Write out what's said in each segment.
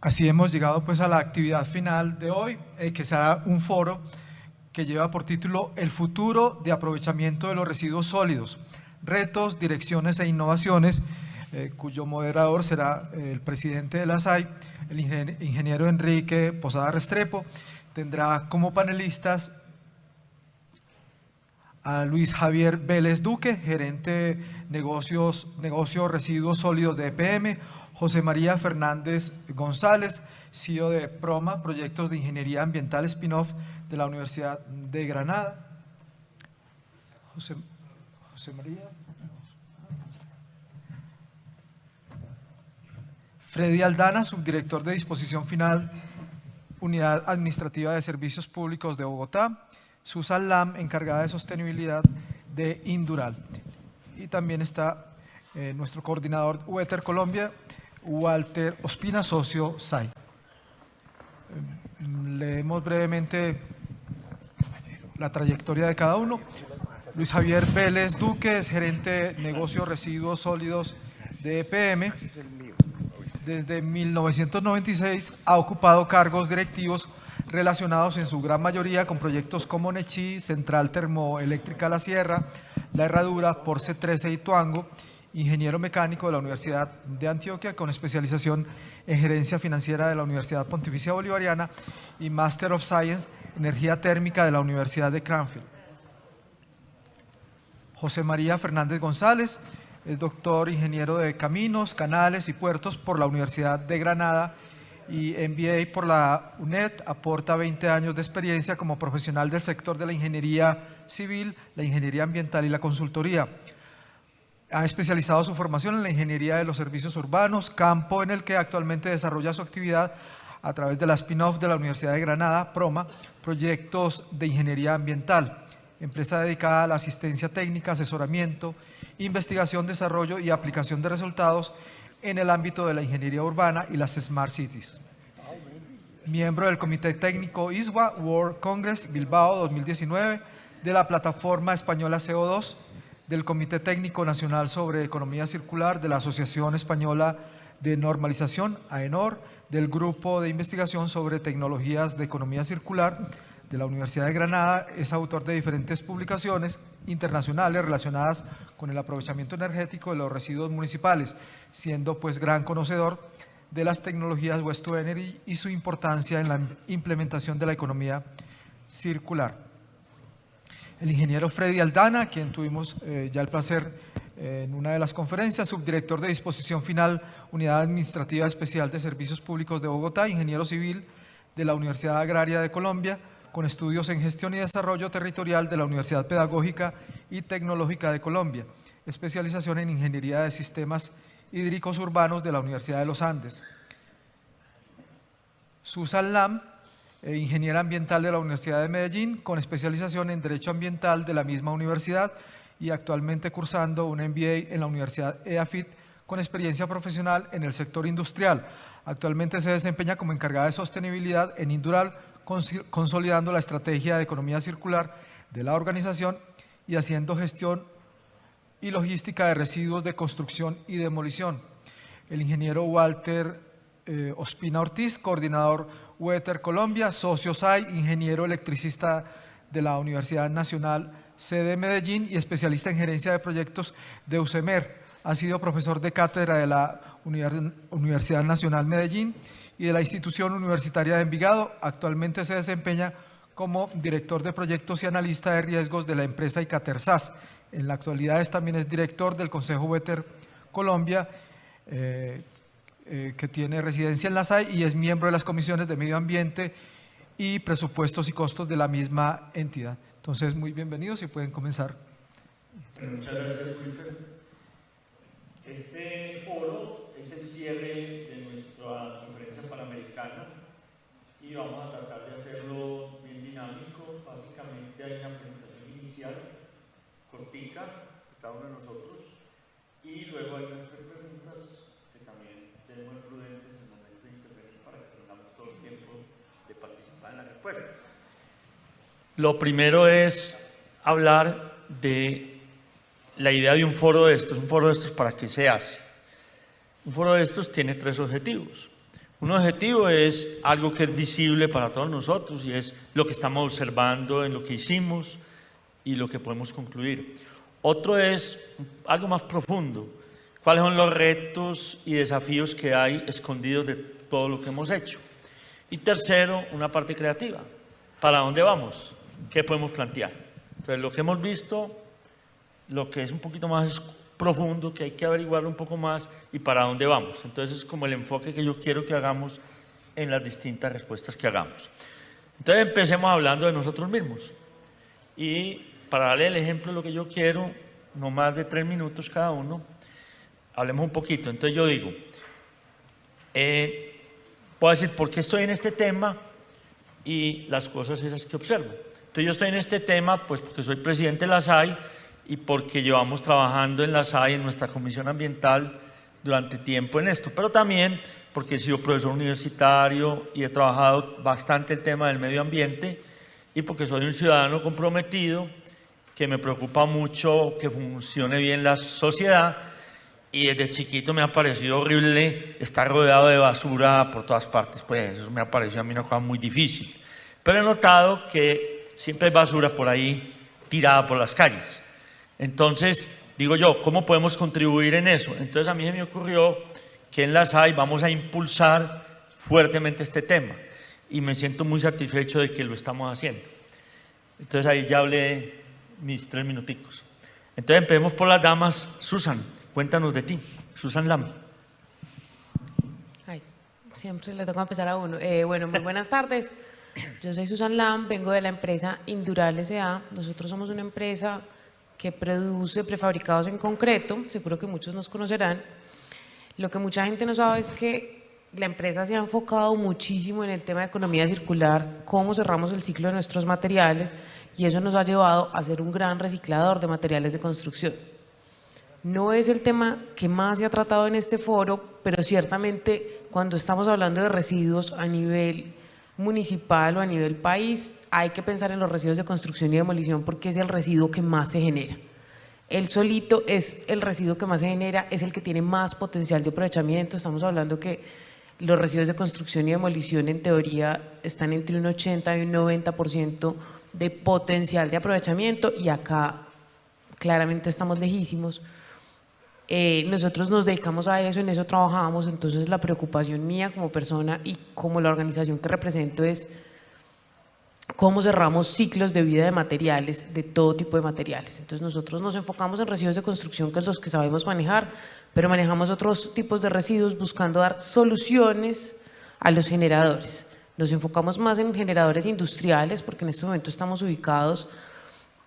Así hemos llegado pues a la actividad final de hoy, que será un foro que lleva por título El futuro de aprovechamiento de los residuos sólidos, retos, direcciones e innovaciones, cuyo moderador será el presidente de la SAI, el ingeniero Enrique Posada Restrepo. Tendrá como panelistas a Luis Javier Vélez Duque, gerente de negocio residuos sólidos de EPM, José María Fernández González, CEO de PROMA, Proyectos de Ingeniería Ambiental Spin-off de la Universidad de Granada. José María. Freddy Aldana, subdirector de disposición final, Unidad Administrativa de Servicios Públicos de Bogotá. Susan Lam, encargada de sostenibilidad de Indural. Y también está nuestro coordinador Wetter Colombia, Walter Ospina, socio SAI. Leemos brevemente la trayectoria de cada uno. Luis Javier Vélez Duque es gerente de negocios residuos sólidos de EPM. Desde 1996 ha ocupado cargos directivos relacionados en su gran mayoría con proyectos como Nechí, Central Termoeléctrica La Sierra, La Herradura, Porce 13 y Tuango, ingeniero mecánico de la Universidad de Antioquia con especialización en gerencia financiera de la Universidad Pontificia Bolivariana y Master of Science, energía térmica de la Universidad de Cranfield. José María Fernández González es doctor ingeniero de caminos, canales y puertos por la Universidad de Granada y MBA por la UNED. Aporta 20 años de experiencia como profesional del sector de la ingeniería civil, la ingeniería ambiental y la consultoría. Ha especializado su formación en la ingeniería de los servicios urbanos, campo en el que actualmente desarrolla su actividad a través de la spin-off de la Universidad de Granada, PROMA, Proyectos de Ingeniería Ambiental, empresa dedicada a la asistencia técnica, asesoramiento, investigación, desarrollo y aplicación de resultados en el ámbito de la ingeniería urbana y las Smart Cities. Miembro del Comité Técnico ISWA World Congress Bilbao 2019, de la Plataforma Española CO2, del Comité Técnico Nacional sobre Economía Circular de la Asociación Española de Normalización, AENOR, del Grupo de Investigación sobre Tecnologías de Economía Circular de la Universidad de Granada. Es autor de diferentes publicaciones internacionales relacionadas con el aprovechamiento energético de los residuos municipales, siendo pues gran conocedor de las tecnologías Waste to Energy y su importancia en la implementación de la economía circular. El ingeniero Freddy Aldana, quien tuvimos ya el placer en una de las conferencias, subdirector de disposición final, Unidad Administrativa Especial de Servicios Públicos de Bogotá, ingeniero civil de la Universidad Agraria de Colombia, con estudios en gestión y desarrollo territorial de la Universidad Pedagógica y Tecnológica de Colombia, especialización en ingeniería de sistemas hídricos urbanos de la Universidad de los Andes. Susan Lam, ingeniera ambiental de la Universidad de Medellín, con especialización en Derecho Ambiental de la misma universidad y actualmente cursando un MBA en la Universidad EAFIT con experiencia profesional en el sector industrial. Actualmente se desempeña como encargada de sostenibilidad en Indural, consolidando la estrategia de economía circular de la organización y haciendo gestión y logística de residuos de construcción y demolición. El ingeniero Walter Ospina Ortiz, coordinador Wetter Colombia, socio SAI, ingeniero electricista de la Universidad Nacional sede Medellín y especialista en gerencia de proyectos de UCEMER. Ha sido profesor de cátedra de la Universidad Nacional Medellín y de la Institución Universitaria de Envigado. Actualmente se desempeña como director de proyectos y analista de riesgos de la empresa Icatersas. En la actualidad también es director del Consejo Wetter Colombia, que tiene residencia en la SAI y es miembro de las comisiones de Medio Ambiente y Presupuestos y Costos de la misma entidad. Entonces, muy bienvenidos y pueden comenzar. Muchas gracias, Wilfer. Este foro es el cierre de nuestra conferencia panamericana y vamos a tratar de hacerlo bien dinámico. Básicamente hay una presentación inicial, cortica, de cada uno de nosotros, y luego hay unas preguntas que también debemos ser prudentes en el momento de intervenir para que tengamos todo el tiempo de participar en la respuesta. Lo primero es hablar de la idea de un foro de estos. Un foro de estos, ¿para qué se hace? Un foro de estos tiene tres objetivos. Un objetivo es algo que es visible para todos nosotros y es lo que estamos observando en lo que hicimos y lo que podemos concluir. Otro es algo más profundo. ¿Cuáles son los retos y desafíos que hay escondidos de todo lo que hemos hecho? Y tercero, una parte creativa. ¿Para dónde vamos? ¿Qué podemos plantear? Entonces, lo que hemos visto, lo que es un poquito más profundo, que hay que averiguar un poco más y para dónde vamos. Entonces, es como el enfoque que yo quiero que hagamos en las distintas respuestas que hagamos. Entonces, empecemos hablando de nosotros mismos. Y para darle el ejemplo de lo que yo quiero, no más de 3 minutos cada uno, hablemos un poquito. Entonces, yo digo, puedo decir por qué estoy en este tema y las cosas esas que observo. Entonces, yo estoy en este tema pues porque soy presidente de la SAI y porque llevamos trabajando en la SAI, en nuestra comisión ambiental, durante tiempo en esto, pero también porque he sido profesor universitario y he trabajado bastante el tema del medio ambiente y porque soy un ciudadano comprometido que me preocupa mucho que funcione bien la sociedad y desde chiquito me ha parecido horrible estar rodeado de basura por todas partes, pues eso me ha parecido a mí una cosa muy difícil, pero he notado que siempre hay basura por ahí tirada por las calles. Entonces, digo yo, ¿cómo podemos contribuir en eso? Entonces a mí se me ocurrió que en la SAI vamos a impulsar fuertemente este tema y me siento muy satisfecho de que lo estamos haciendo. Entonces ahí ya hablé mis 3 minuticos. Entonces empecemos por las damas. Susan, cuéntanos de ti. Susan Lam. Ay, siempre le toca empezar a uno. Bueno, muy buenas tardes. Yo soy Susan Lam, vengo de la empresa Indural S.A. Nosotros somos una empresa que produce prefabricados en concreto, seguro que muchos nos conocerán. Lo que mucha gente no sabe es que la empresa se ha enfocado muchísimo en el tema de economía circular, cómo cerramos el ciclo de nuestros materiales, y eso nos ha llevado a ser un gran reciclador de materiales de construcción. No es el tema que más se ha tratado en este foro, pero ciertamente cuando estamos hablando de residuos a nivel municipal o a nivel país, hay que pensar en los residuos de construcción y demolición porque es el residuo que más se genera. Él solito es el residuo que más se genera, es el que tiene más potencial de aprovechamiento. Estamos hablando que los residuos de construcción y demolición en teoría están entre un 80 y un 90% de potencial de aprovechamiento y acá claramente estamos lejísimos. Nosotros nos dedicamos a eso, en eso trabajamos, entonces la preocupación mía como persona y como la organización que represento es cómo cerramos ciclos de vida de materiales, de todo tipo de materiales. Entonces nosotros nos enfocamos en residuos de construcción, que es los que sabemos manejar, pero manejamos otros tipos de residuos buscando dar soluciones a los generadores. Nos enfocamos más en generadores industriales porque en este momento estamos ubicados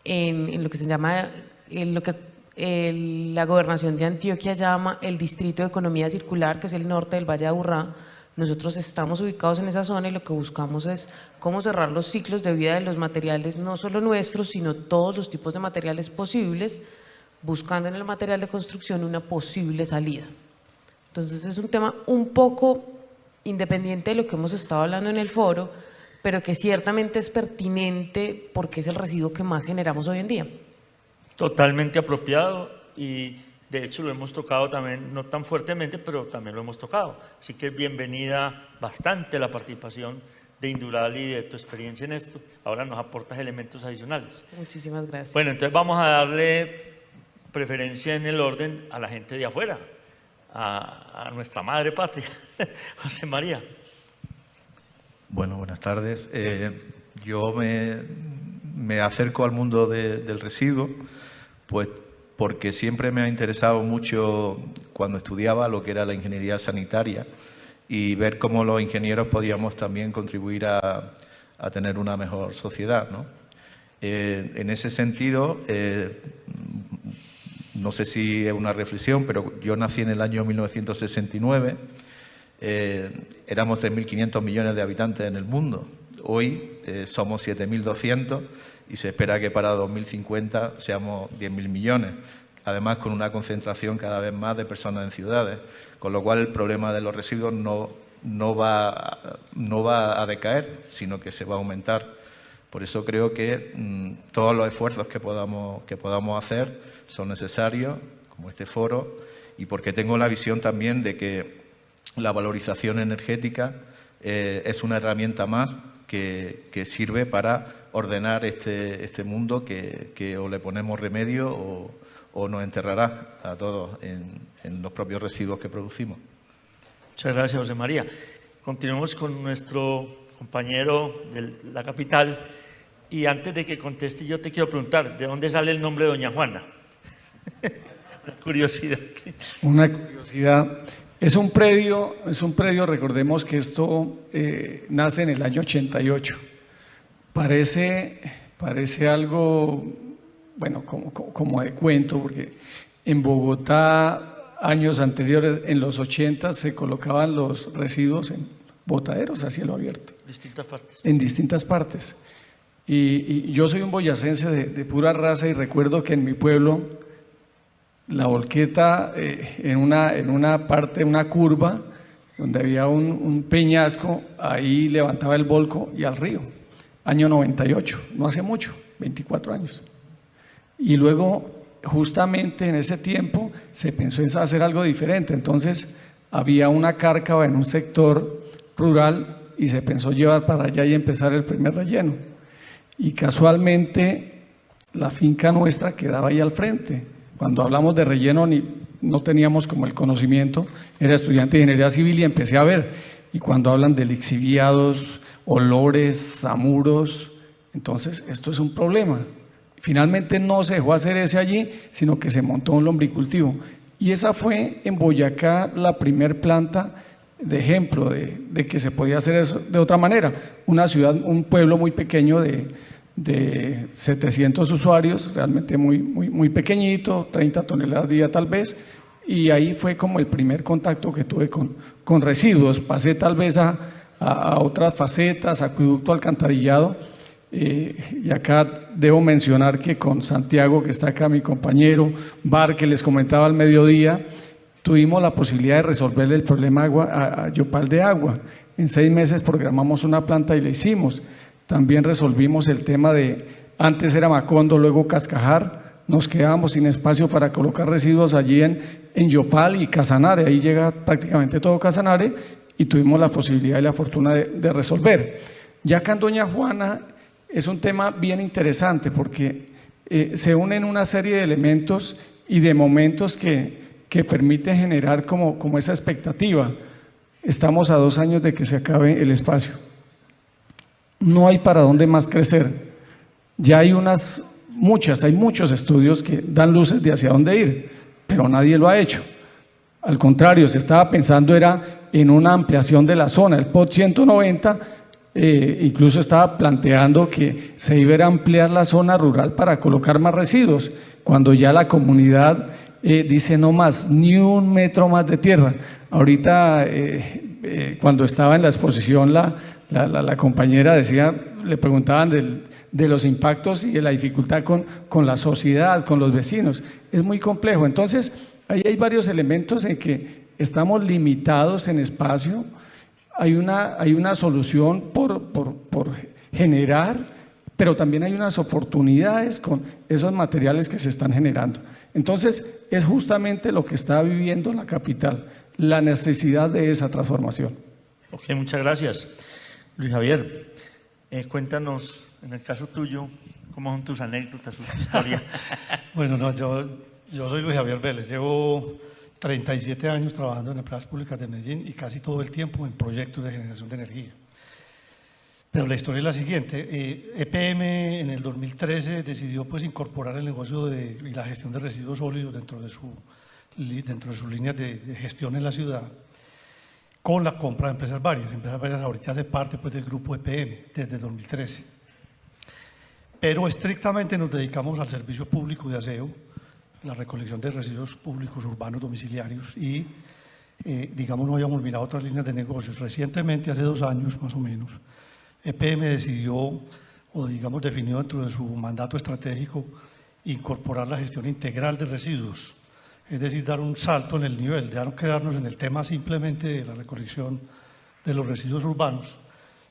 en lo que se llama, en lo que la gobernación de Antioquia llama el Distrito de Economía Circular, que es el norte del Valle de Aburrá. Nosotros estamos ubicados en esa zona y lo que buscamos es cómo cerrar los ciclos de vida de los materiales, no solo nuestros, sino todos los tipos de materiales posibles, buscando en el material de construcción una posible salida. Entonces es un tema un poco independiente de lo que hemos estado hablando en el foro, pero que ciertamente es pertinente porque es el residuo que más generamos hoy en día. Totalmente apropiado y de hecho lo hemos tocado también, no tan fuertemente, pero también lo hemos tocado. Así que bienvenida bastante la participación de Indural y de tu experiencia en esto. Ahora nos aportas elementos adicionales. Muchísimas gracias. Bueno, entonces vamos a darle preferencia en el orden a la gente de afuera, a nuestra madre patria. José María. Bueno, buenas tardes. Yo me acerco al mundo del residuo, pues porque siempre me ha interesado mucho cuando estudiaba lo que era la ingeniería sanitaria y ver cómo los ingenieros podíamos también contribuir a tener una mejor sociedad, ¿no? En ese sentido, no sé si es una reflexión, pero yo nací en el año 1969, éramos 3.500 millones de habitantes en el mundo. Hoy somos 7.200 y se espera que para 2050 seamos 10.000 millones, además con una concentración cada vez más de personas en ciudades, con lo cual el problema de los residuos no va a decaer, sino que se va a aumentar. Por eso creo que todos los esfuerzos que podamos hacer son necesarios, como este foro, y porque tengo la visión también de que la valorización energética es una herramienta más que sirve para ordenar este mundo que o le ponemos remedio o nos enterrará a todos en los propios residuos que producimos. Muchas gracias, José María. Continuamos con nuestro compañero de la capital. Y antes de que conteste, yo te quiero preguntar, ¿de dónde sale el nombre de Doña Juana? Una curiosidad. Una curiosidad. Es un predio, recordemos que esto nace en el año 88. Parece algo, bueno, como de cuento, porque en Bogotá, años anteriores, en los 80, se colocaban los residuos en botaderos a cielo abierto. Distintas partes. En distintas partes. Y yo soy un boyacense de pura raza y recuerdo que en mi pueblo la volqueta en una parte, una curva donde había un peñasco, ahí levantaba el volco y al río. Año 98, no hace mucho, 24 años. Y luego, justamente en ese tiempo, se pensó en hacer algo diferente. Entonces, había una cárcava en un sector rural y se pensó llevar para allá y empezar el primer relleno. Y casualmente la finca nuestra quedaba ahí al frente. Cuando hablamos de relleno no teníamos como el conocimiento, era estudiante de ingeniería civil y empecé a ver. Y cuando hablan de lixiviados, olores, zamuros, entonces esto es un problema. Finalmente no se dejó hacer ese allí, sino que se montó un lombricultivo. Y esa fue en Boyacá la primer planta de ejemplo de que se podía hacer eso de otra manera. Una ciudad, un pueblo muy pequeño de 700 usuarios, realmente muy pequeñito, 30 toneladas día tal vez, y ahí fue como el primer contacto que tuve con residuos. Pasé tal vez a otras facetas, acueducto, alcantarillado, y acá debo mencionar que con Santiago, que está acá, mi compañero, Bar, que les comentaba al mediodía, tuvimos la posibilidad de resolverle el problema a Yopal de agua. En 6 meses programamos una planta y la hicimos. También resolvimos el tema antes era Macondo, luego Cascajar, nos quedábamos sin espacio para colocar residuos allí en Yopal y Casanare, ahí llega prácticamente todo Casanare, y tuvimos la posibilidad y la fortuna de resolver. Ya acá en Doña Juana es un tema bien interesante porque se unen una serie de elementos y de momentos que permiten generar como esa expectativa. Estamos a 2 años de que se acabe el espacio. No hay para dónde más crecer. Ya hay muchos estudios que dan luces de hacia dónde ir, pero nadie lo ha hecho. Al contrario, se estaba pensando era en una ampliación de la zona. El POT 190 incluso estaba planteando que se iba a ampliar la zona rural para colocar más residuos, cuando ya la comunidad dice no más, ni 1 metro más de tierra. Ahorita, cuando estaba en la exposición, la compañera decía, le preguntaban de los impactos y de la dificultad con la sociedad, con los vecinos. Es muy complejo. Entonces, ahí hay varios elementos en que estamos limitados en espacio. Hay una solución por generar, pero también hay unas oportunidades con esos materiales que se están generando. Entonces, es justamente lo que está viviendo la capital, la necesidad de esa transformación. Ok, muchas gracias. Luis Javier, cuéntanos, en el caso tuyo, ¿cómo son tus anécdotas, tu historia? Bueno, no, yo soy Luis Javier Vélez, llevo 37 años trabajando en empresas públicas de Medellín y casi todo el tiempo en proyectos de generación de energía. Pero la historia es la siguiente. EPM en el 2013 decidió pues incorporar el negocio y la gestión de residuos sólidos dentro de sus líneas de gestión en la ciudad, con la compra de empresas varias. Empresas varias ahorita hace parte pues del grupo EPM desde 2013. Pero estrictamente nos dedicamos al servicio público de aseo, la recolección de residuos públicos urbanos domiciliarios y, digamos, no habíamos mirado otras líneas de negocios. Recientemente, hace 2 años más o menos, EPM decidió, o digamos definió dentro de su mandato estratégico, incorporar la gestión integral de residuos, es decir, dar un salto en el nivel, ya no quedarnos en el tema simplemente de la recolección de los residuos urbanos,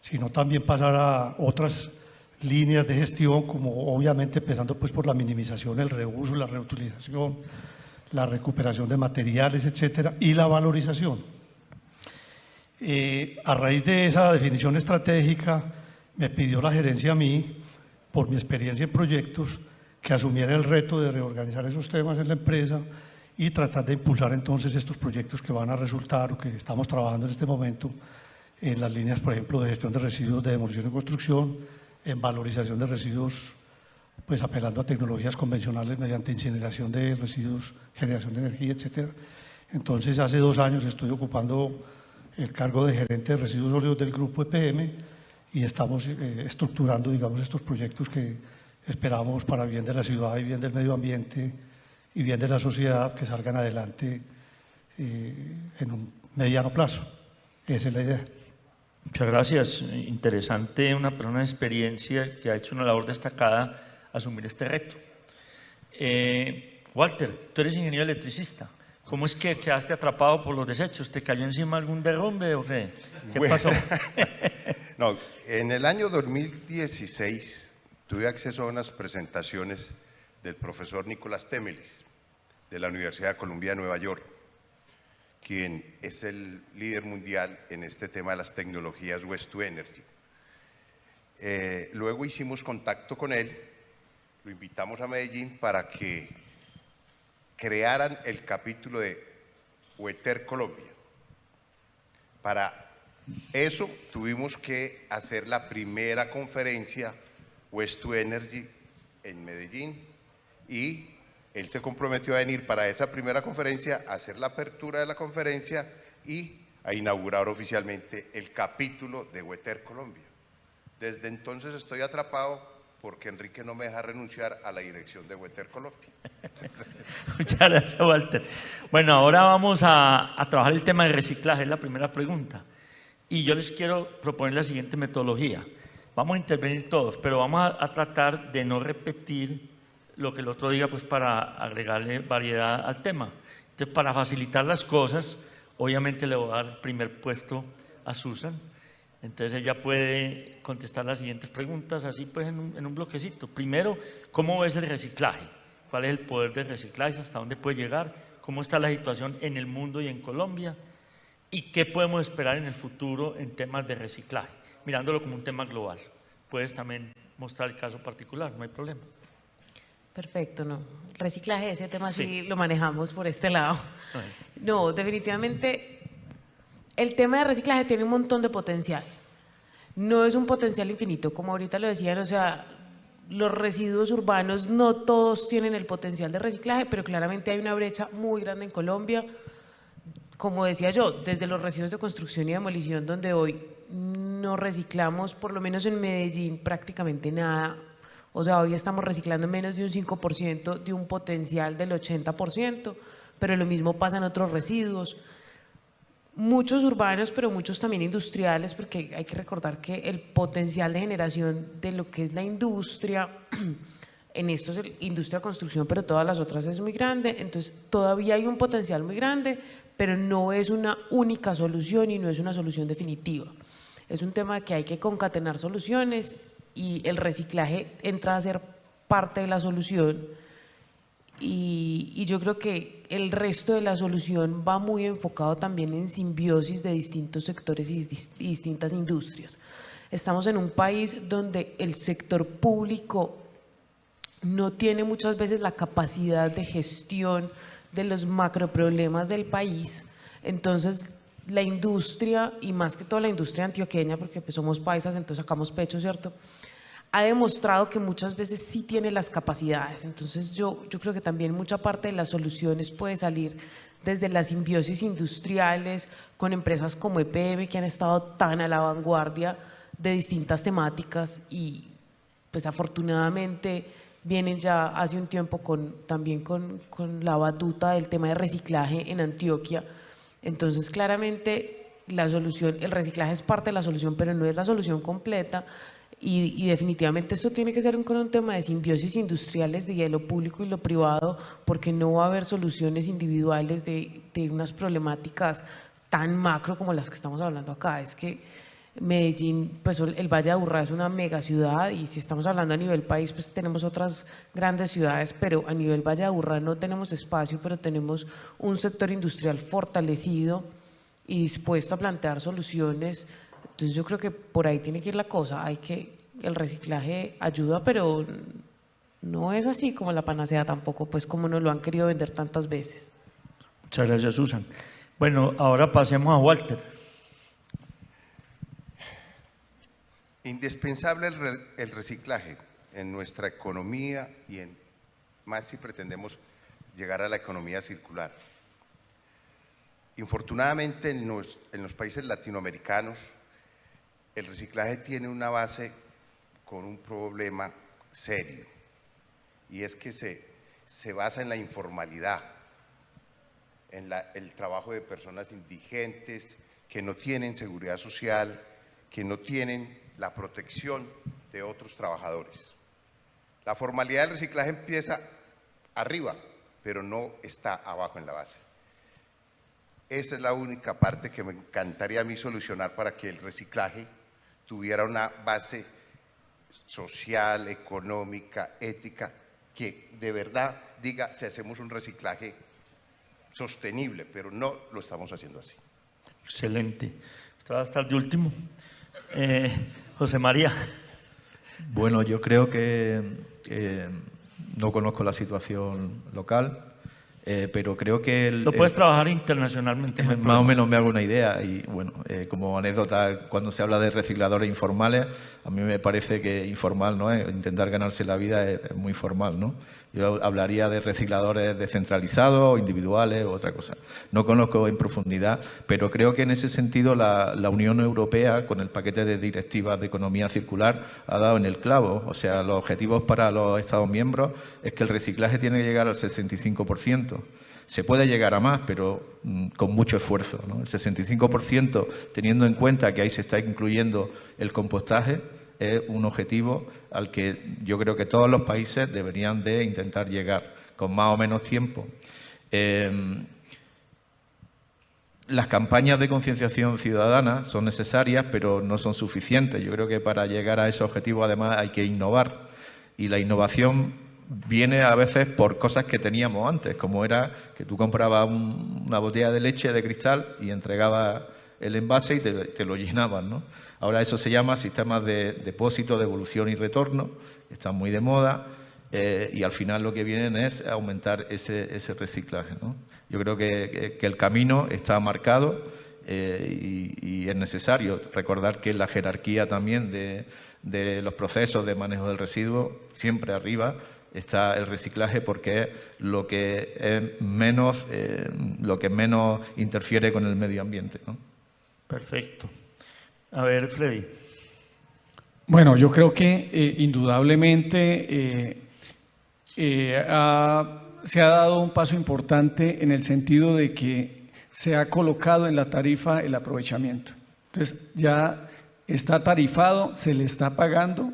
sino también pasar a otras líneas de gestión, como obviamente empezando pues por la minimización, el reuso, la reutilización, la recuperación de materiales, etcétera, y la valorización. A raíz de esa definición estratégica, me pidió la gerencia a mí, por mi experiencia en proyectos, que asumiera el reto de reorganizar esos temas en la empresa y tratar de impulsar entonces estos proyectos que van a resultar o que estamos trabajando en este momento en las líneas, por ejemplo, de gestión de residuos de demolición y construcción, en valorización de residuos, pues apelando a tecnologías convencionales mediante incineración de residuos, generación de energía, etcétera. Entonces, hace 2 años estoy ocupando el cargo de gerente de residuos sólidos del grupo EPM y estamos estructurando, digamos, estos proyectos que esperamos para bien de la ciudad y bien del medio ambiente y bien de la sociedad que salgan adelante en un mediano plazo. Esa es la idea. Muchas gracias. Interesante, una experiencia que ha hecho una labor destacada asumir este reto. Walter, tú eres ingeniero electricista. ¿Cómo es que quedaste atrapado por los desechos? ¿Te cayó encima algún derrumbe o qué? ¿Qué pasó? No, en el año 2016 tuve acceso a unas presentaciones del profesor Nicolás Temelis de la Universidad de Columbia de Nueva York, quien es el líder mundial en este tema de las tecnologías Waste to Energy. Luego hicimos contacto con él, lo invitamos a Medellín para que crearan el capítulo de Wetter Colombia. Para eso tuvimos que hacer la primera conferencia Waste to Energy en Medellín y él se comprometió a venir para esa primera conferencia, a hacer la apertura de la conferencia y a inaugurar oficialmente el capítulo de Wetter Colombia. Desde entonces estoy atrapado porque Enrique no me deja renunciar a la dirección de Wetter Colombia. Muchas gracias, Walter. Bueno, ahora vamos a trabajar el tema de reciclaje, es la primera pregunta. Y yo les quiero proponer la siguiente metodología. Vamos a intervenir todos, pero vamos a tratar de no repetir lo que el otro diga, pues para agregarle variedad al tema. Entonces, para facilitar las cosas, obviamente le voy a dar el primer puesto a Susan. Entonces ella puede contestar las siguientes preguntas así pues en un bloquecito. Primero, ¿cómo ves el reciclaje? ¿Cuál es el poder del reciclaje? ¿Hasta dónde puede llegar? ¿Cómo está la situación en el mundo y en Colombia? ¿Y qué podemos esperar en el futuro en temas de reciclaje? Mirándolo como un tema global. Puedes también mostrar el caso particular, no hay problema. Perfecto, no. Reciclaje, ese tema sí lo manejamos por este lado. No, definitivamente el tema de reciclaje tiene un montón de potencial. No es un potencial infinito, como ahorita lo decían, o sea, los residuos urbanos no todos tienen el potencial de reciclaje, pero claramente hay una brecha muy grande en Colombia. Como decía yo, desde los residuos de construcción y demolición, donde hoy no reciclamos, por lo menos en Medellín, prácticamente nada. O sea, hoy estamos reciclando menos de un 5% de un potencial del 80%, pero lo mismo pasa en otros residuos. Muchos urbanos, pero muchos también industriales, porque hay que recordar que el potencial de generación de lo que es la industria, en esto es industria construcción, pero todas las otras es muy grande, entonces todavía hay un potencial muy grande, pero no es una única solución y no es una solución definitiva. Es un tema que hay que concatenar soluciones y el reciclaje entra a ser parte de la solución y yo creo que el resto de la solución va muy enfocado también en simbiosis de distintos sectores y distintas industrias. Estamos en un país donde el sector público no tiene muchas veces la capacidad de gestión de los macroproblemas del país, entonces la industria, y más que todo la industria antioqueña, porque pues somos paisas, entonces sacamos pecho, ¿cierto?, ha demostrado que muchas veces sí tiene las capacidades. Entonces yo creo que también mucha parte de las soluciones puede salir desde las simbiosis industriales con empresas como EPM, que han estado tan a la vanguardia de distintas temáticas y pues afortunadamente vienen ya hace un tiempo también con la batuta del tema de reciclaje en Antioquia. Entonces claramente la solución, el reciclaje es parte de la solución, pero no es la solución completa. Y definitivamente esto tiene que ser un tema de simbiosis industriales de lo público y lo privado, porque no va a haber soluciones individuales de unas problemáticas tan macro como las que estamos hablando acá. Es que Medellín, pues el Valle de Aburrá es una mega ciudad y si estamos hablando a nivel país, pues tenemos otras grandes ciudades, pero a nivel Valle de Aburrá no tenemos espacio, pero tenemos un sector industrial fortalecido y dispuesto a plantear soluciones. Entonces yo creo que por ahí tiene que ir la cosa. El reciclaje ayuda, pero no es así como la panacea tampoco, pues como nos lo han querido vender tantas veces. Muchas gracias, Susan. Bueno, ahora pasemos a Walter. Indispensable el reciclaje en nuestra economía y más si pretendemos llegar a la economía circular. Infortunadamente en los países latinoamericanos el reciclaje tiene una base con un problema serio, y es que se basa en la informalidad, en el trabajo de personas indigentes que no tienen seguridad social, que no tienen la protección de otros trabajadores. La formalidad del reciclaje empieza arriba, pero no está abajo en la base. Esa es la única parte que me encantaría a mí solucionar para que el reciclaje tuviera una base social, económica, ética, que de verdad diga si hacemos un reciclaje sostenible, pero no lo estamos haciendo así. Excelente. Esto va a estar de último. José María. Bueno, yo creo que no conozco la situación local, pero creo que Lo puedes trabajar internacionalmente. Más o menos me hago una idea y, bueno, como anécdota, cuando se habla de recicladores informales, a mí me parece que informal no es, intentar ganarse la vida es muy formal, ¿no? Yo hablaría de recicladores descentralizados, individuales o otra cosa. No conozco en profundidad, pero creo que en ese sentido la Unión Europea, con el paquete de directivas de economía circular, ha dado en el clavo. O sea, los objetivos para los Estados miembros es que el reciclaje tiene que llegar al 65%. Se puede llegar a más, pero con mucho esfuerzo, ¿no? El 65%, teniendo en cuenta que ahí se está incluyendo el compostaje, es un objetivo al que yo creo que todos los países deberían de intentar llegar con más o menos tiempo. Las campañas de concienciación ciudadana son necesarias, pero no son suficientes. Yo creo que para llegar a ese objetivo, además, hay que innovar. Y la innovación viene a veces por cosas que teníamos antes, como era que tú comprabas una botella de leche de cristal y entregabas el envase y te lo llenaban, ¿no? Ahora eso se llama sistemas de depósito, devolución y retorno, están muy de moda, y al final lo que vienen es aumentar ese reciclaje, ¿no? Yo creo que el camino está marcado y es necesario recordar que la jerarquía también de los procesos de manejo del residuo, siempre arriba está el reciclaje, porque es lo que menos interfiere con el medio ambiente, ¿no? Perfecto. A ver, Freddy. Bueno, yo creo que indudablemente se ha dado un paso importante en el sentido de que se ha colocado en la tarifa el aprovechamiento. Entonces ya está tarifado, se le está pagando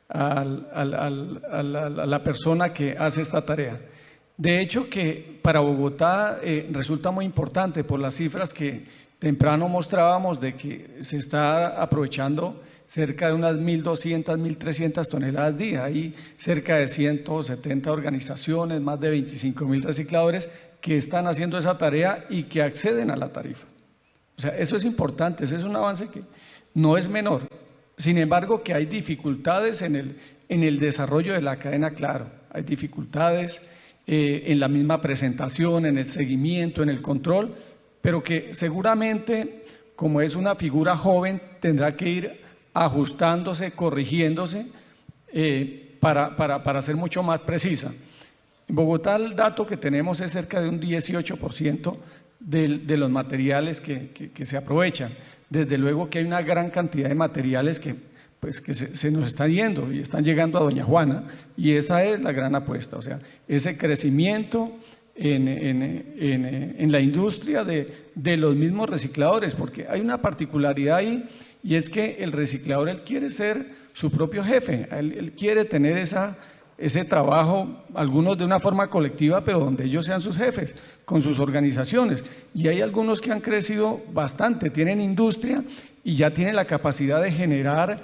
a la persona que hace esta tarea. De hecho, que para Bogotá resulta muy importante por las cifras que temprano mostrábamos de que se está aprovechando cerca de unas 1.200, 1.300 toneladas día. Hay cerca de 170 organizaciones, más de 25.000 recicladores que están haciendo esa tarea y que acceden a la tarifa. O sea, eso es importante, ese es un avance que no es menor. Sin embargo, que hay dificultades en el desarrollo de la cadena, claro. Hay dificultades en la misma presentación, en el seguimiento, en el control, pero que seguramente, como es una figura joven, tendrá que ir ajustándose, corrigiéndose para ser mucho más precisa. En Bogotá el dato que tenemos es cerca de un 18% de los materiales que se aprovechan. Desde luego que hay una gran cantidad de materiales que se nos están yendo y están llegando a Doña Juana, y esa es la gran apuesta, o sea, ese crecimiento en la industria de los mismos recicladores, porque hay una particularidad ahí, y es que el reciclador, él quiere ser su propio jefe, él quiere tener ese trabajo, algunos de una forma colectiva, pero donde ellos sean sus jefes, con sus organizaciones. Y hay algunos que han crecido bastante, tienen industria y ya tienen la capacidad de generar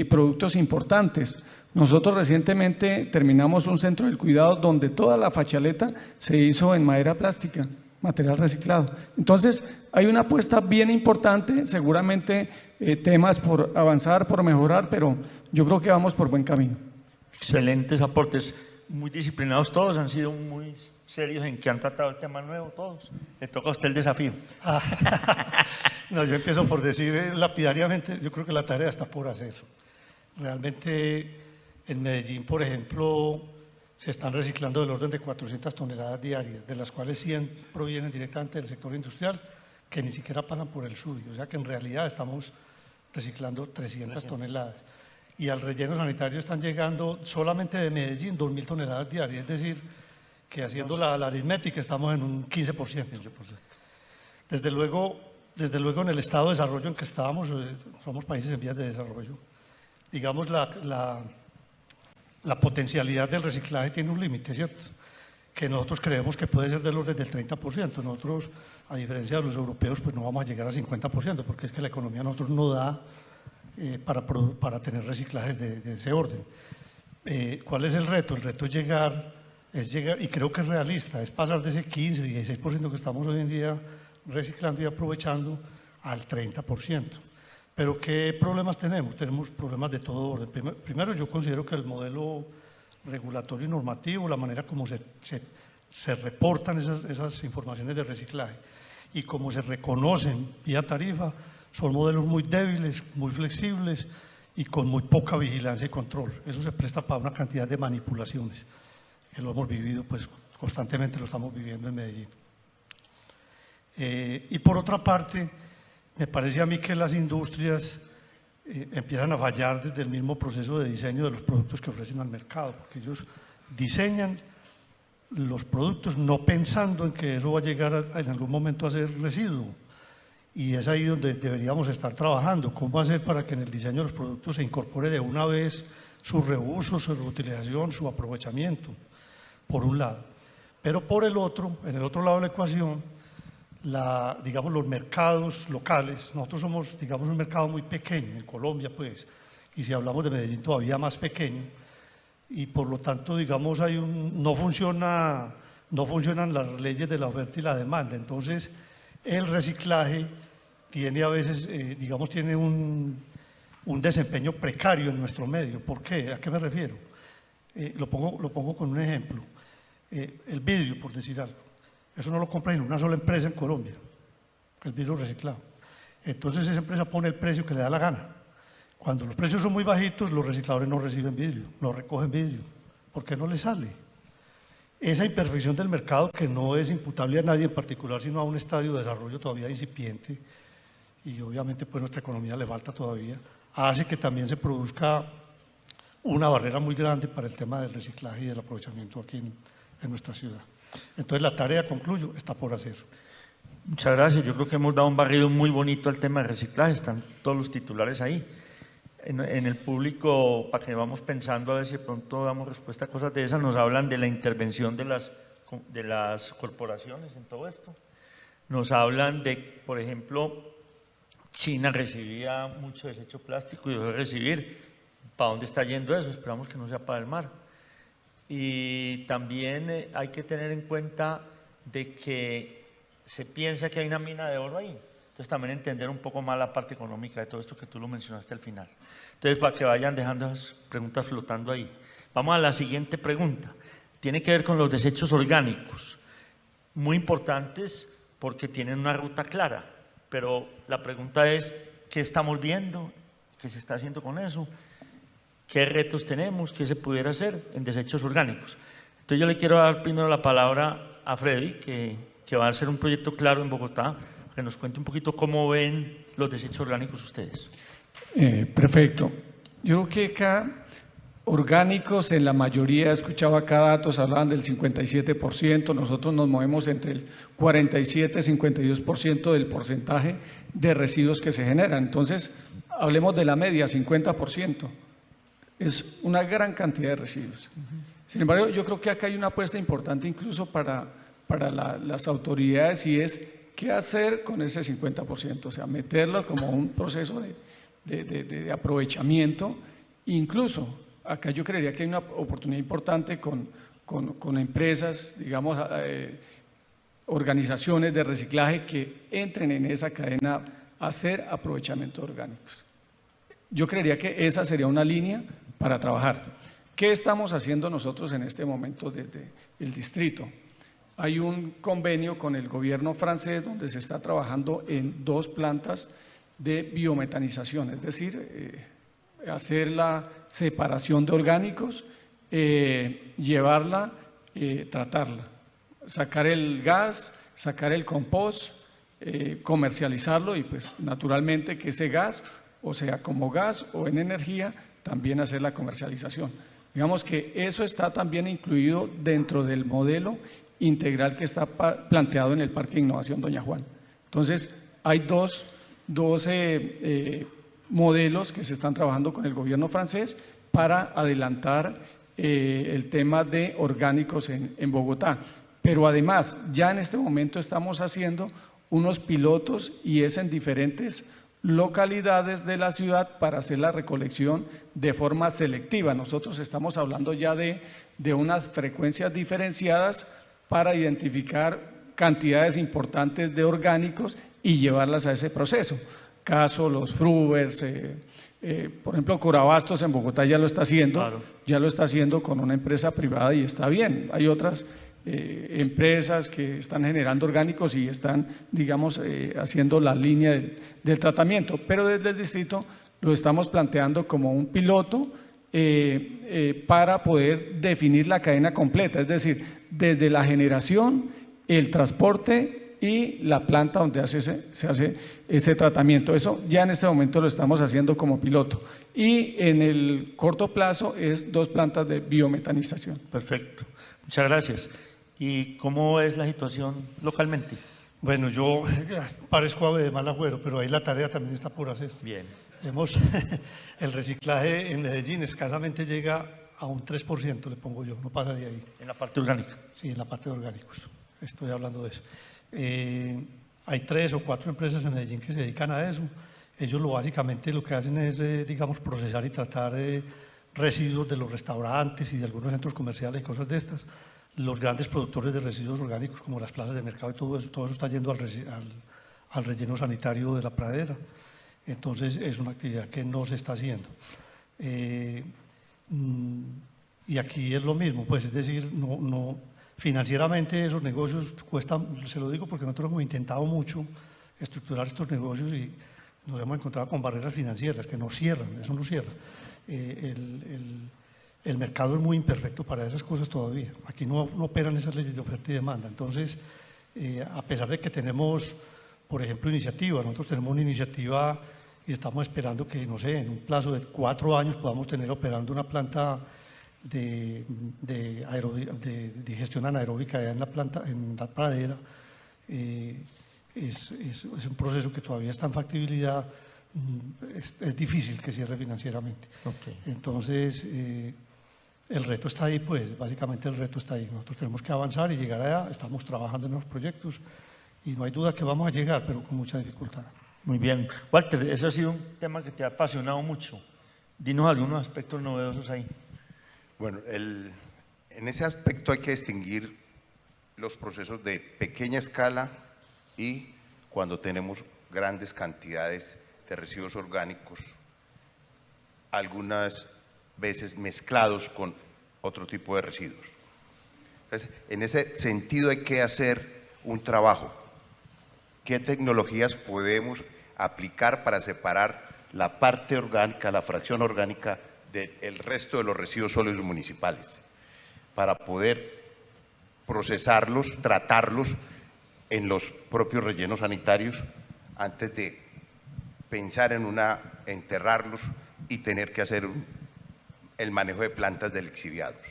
productos importantes. Nosotros recientemente terminamos un centro del cuidado donde toda la fachaleta se hizo en madera plástica. material reciclado. Entonces, hay una apuesta bien importante, seguramente temas por avanzar, por mejorar, pero yo creo que vamos por buen camino. Excelentes aportes, muy disciplinados todos, han sido muy serios en que han tratado el tema nuevo todos. Le toca a usted el desafío. No, yo empiezo por decir lapidariamente, yo creo que la tarea está por hacer. Realmente en Medellín, por ejemplo, se están reciclando del orden de 400 toneladas diarias, de las cuales 100 provienen directamente del sector industrial, que ni siquiera pasan por el suyo. O sea que en realidad estamos reciclando 300 toneladas. Y al relleno sanitario están llegando solamente de Medellín 2.000 toneladas diarias, es decir, que haciendo la aritmética estamos en un 15%. Desde luego en el estado de desarrollo en que estábamos, somos países en vías de desarrollo, digamos la potencialidad del reciclaje tiene un límite, ¿cierto? Que nosotros creemos que puede ser del orden del 30%. Nosotros, a diferencia de los europeos, pues no vamos a llegar al 50%, porque es que la economía a nosotros no da para tener reciclajes de ese orden. ¿Cuál es el reto? El reto es llegar, y creo que es realista, es pasar de ese 15, 16% que estamos hoy en día reciclando y aprovechando al 30%. Pero ¿qué problemas tenemos? Tenemos problemas de todo orden. Primero, yo considero que el modelo regulatorio y normativo, la manera como se reportan esas informaciones de reciclaje y cómo se reconocen vía tarifa, son modelos muy débiles, muy flexibles y con muy poca vigilancia y control. Eso se presta para una cantidad de manipulaciones, que lo hemos vivido, pues constantemente lo estamos viviendo en Medellín. Y por otra parte, me parece a mí que las industrias empiezan a fallar desde el mismo proceso de diseño de los productos que ofrecen al mercado, porque ellos diseñan los productos no pensando en que eso va a llegar en algún momento a ser residuo. Y es ahí donde deberíamos estar trabajando. ¿Cómo hacer para que en el diseño de los productos se incorpore de una vez su reuso, su reutilización, su aprovechamiento, por un lado? Pero por el otro, en el otro lado de la ecuación, digamos, los mercados locales. Nosotros somos, digamos, un mercado muy pequeño en Colombia, pues, y si hablamos de Medellín todavía más pequeño, y por lo tanto, digamos, no funcionan las leyes de la oferta y la demanda. Entonces, el reciclaje tiene a veces, digamos, tiene un desempeño precario en nuestro medio. ¿Por qué? ¿A qué me refiero? Lo pongo con un ejemplo. El vidrio, por decir algo. Eso no lo compra en una sola empresa en Colombia, el vidrio reciclado. Entonces esa empresa pone el precio que le da la gana. Cuando los precios son muy bajitos, los recicladores no reciben vidrio, no recogen vidrio, porque no les sale. Esa imperfección del mercado, que no es imputable a nadie en particular, sino a un estadio de desarrollo todavía incipiente, y obviamente pues nuestra economía le falta todavía, hace que también se produzca una barrera muy grande para el tema del reciclaje y del aprovechamiento aquí en nuestra ciudad. Entonces la tarea, concluyo, está por hacer. Muchas gracias. Yo creo que hemos dado un barrido muy bonito al tema de reciclaje. Están todos los titulares ahí. En el público, para que vamos pensando a ver si de pronto damos respuesta a cosas de esas, nos hablan de la intervención de las corporaciones en todo esto. Nos hablan de, por ejemplo, China recibía mucho desecho plástico y dejó de recibir. ¿Para dónde está yendo eso? Esperamos que no sea para el mar. Y también hay que tener en cuenta de que se piensa que hay una mina de oro ahí. Entonces también entender un poco más la parte económica de todo esto que tú lo mencionaste al final. Entonces, para que vayan dejando esas preguntas flotando ahí. Vamos a la siguiente pregunta. Tiene que ver con los desechos orgánicos. Muy importantes porque tienen una ruta clara. Pero la pregunta es, ¿qué estamos viendo? ¿Qué se está haciendo con eso? ¿Qué retos tenemos? ¿Qué se pudiera hacer en desechos orgánicos? Entonces yo le quiero dar primero la palabra a Freddy, que va a hacer un proyecto claro en Bogotá, que nos cuente un poquito cómo ven los desechos orgánicos ustedes. Perfecto. Yo creo que acá orgánicos en la mayoría, he escuchado acá datos, hablaban del 57%, nosotros nos movemos entre el 47-52% del porcentaje de residuos que se generan. Entonces, hablemos de la media, 50%. Es una gran cantidad de residuos. Sin embargo, yo creo que acá hay una apuesta importante incluso para las autoridades, y es qué hacer con ese 50%, o sea, meterlo como un proceso de aprovechamiento. Incluso acá yo creería que hay una oportunidad importante con empresas, digamos, organizaciones de reciclaje que entren en esa cadena a hacer aprovechamiento de orgánicos. Yo creería que esa sería una línea para trabajar. ¿Qué estamos haciendo nosotros en este momento desde el distrito? Hay un convenio con el gobierno francés donde se está trabajando en 2 plantas de biometanización, es decir, hacer la separación de orgánicos, llevarla, tratarla, sacar el gas, sacar el compost, comercializarlo y pues naturalmente que ese gas, o sea como gas o en energía, también hacer la comercialización. Digamos que eso está también incluido dentro del modelo integral que está planteado en el Parque de Innovación Doña Juan. Entonces, hay dos modelos que se están trabajando con el gobierno francés para adelantar el tema de orgánicos en Bogotá. Pero además, ya en este momento estamos haciendo unos pilotos y es en diferentes localidades de la ciudad para hacer la recolección de forma selectiva. Nosotros estamos hablando ya de unas frecuencias diferenciadas para identificar cantidades importantes de orgánicos y llevarlas a ese proceso. Caso los Frubers, por ejemplo, Corabastos en Bogotá ya lo está haciendo, claro. Ya lo está haciendo con una empresa privada y está bien. Hay otras empresas que están generando orgánicos y están, digamos, haciendo la línea del tratamiento, pero desde el distrito lo estamos planteando como un piloto para poder definir la cadena completa, es decir, desde la generación, el transporte y la planta donde se hace ese tratamiento. Eso ya en este momento lo estamos haciendo como piloto. Y en el corto plazo es 2 plantas de biometanización. Perfecto. Muchas gracias. ¿Y cómo es la situación localmente? Bueno, yo parezco ave de mal agüero, pero ahí la tarea también está por hacer. Bien. El reciclaje en Medellín escasamente llega a un 3%, le pongo yo, no pasa de ahí. ¿En la parte orgánica? Sí, en la parte de orgánicos, estoy hablando de eso. Hay 3 o 4 empresas en Medellín que se dedican a eso. Ellos básicamente lo que hacen es, digamos, procesar y tratar residuos de los restaurantes y de algunos centros comerciales y cosas de estas. Los grandes productores de residuos orgánicos, como las plazas de mercado y todo eso está yendo al relleno sanitario de la pradera. Entonces, es una actividad que no se está haciendo. Y aquí es lo mismo, pues es decir, financieramente esos negocios cuestan, se lo digo porque nosotros hemos intentado mucho estructurar estos negocios y nos hemos encontrado con barreras financieras que no cierran, eso no cierra. El mercado es muy imperfecto para esas cosas todavía. Aquí no operan esas leyes de oferta y demanda. Entonces, a pesar de que tenemos, por ejemplo, iniciativas, nosotros tenemos una iniciativa y estamos esperando que, no sé, en un plazo de 4 años podamos tener operando una planta de digestión anaeróbica allá en la pradera. Es un proceso que todavía está en factibilidad, es difícil que cierre financieramente. Okay. Entonces, el reto está ahí, pues, básicamente el reto está ahí. Nosotros tenemos que avanzar y llegar allá, estamos trabajando en los proyectos y no hay duda que vamos a llegar, pero con mucha dificultad. Muy bien. Walter, ese ha sido un tema que te ha apasionado mucho. Dinos algunos aspectos novedosos ahí. Bueno, en ese aspecto hay que distinguir los procesos de pequeña escala y cuando tenemos grandes cantidades de residuos orgánicos, algunas veces mezclados con otro tipo de residuos. Entonces, en ese sentido hay que hacer un trabajo. ¿Qué tecnologías podemos aplicar para separar la parte orgánica, la fracción orgánica del resto de los residuos sólidos municipales? Para poder procesarlos, tratarlos en los propios rellenos sanitarios antes de pensar en enterrarlos y tener que hacer el manejo de plantas de lixiviados.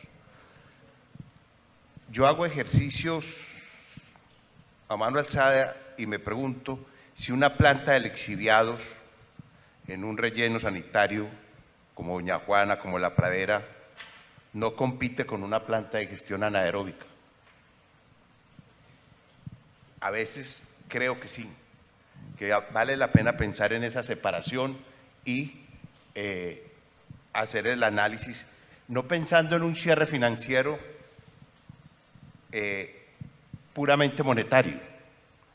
Yo hago ejercicios a mano alzada y me pregunto si una planta de lixiviados en un relleno sanitario como Doña Juana, como La Pradera, no compite con una planta de gestión anaeróbica. A veces creo que sí, que vale la pena pensar en esa separación y hacer el análisis, no pensando en un cierre financiero puramente monetario,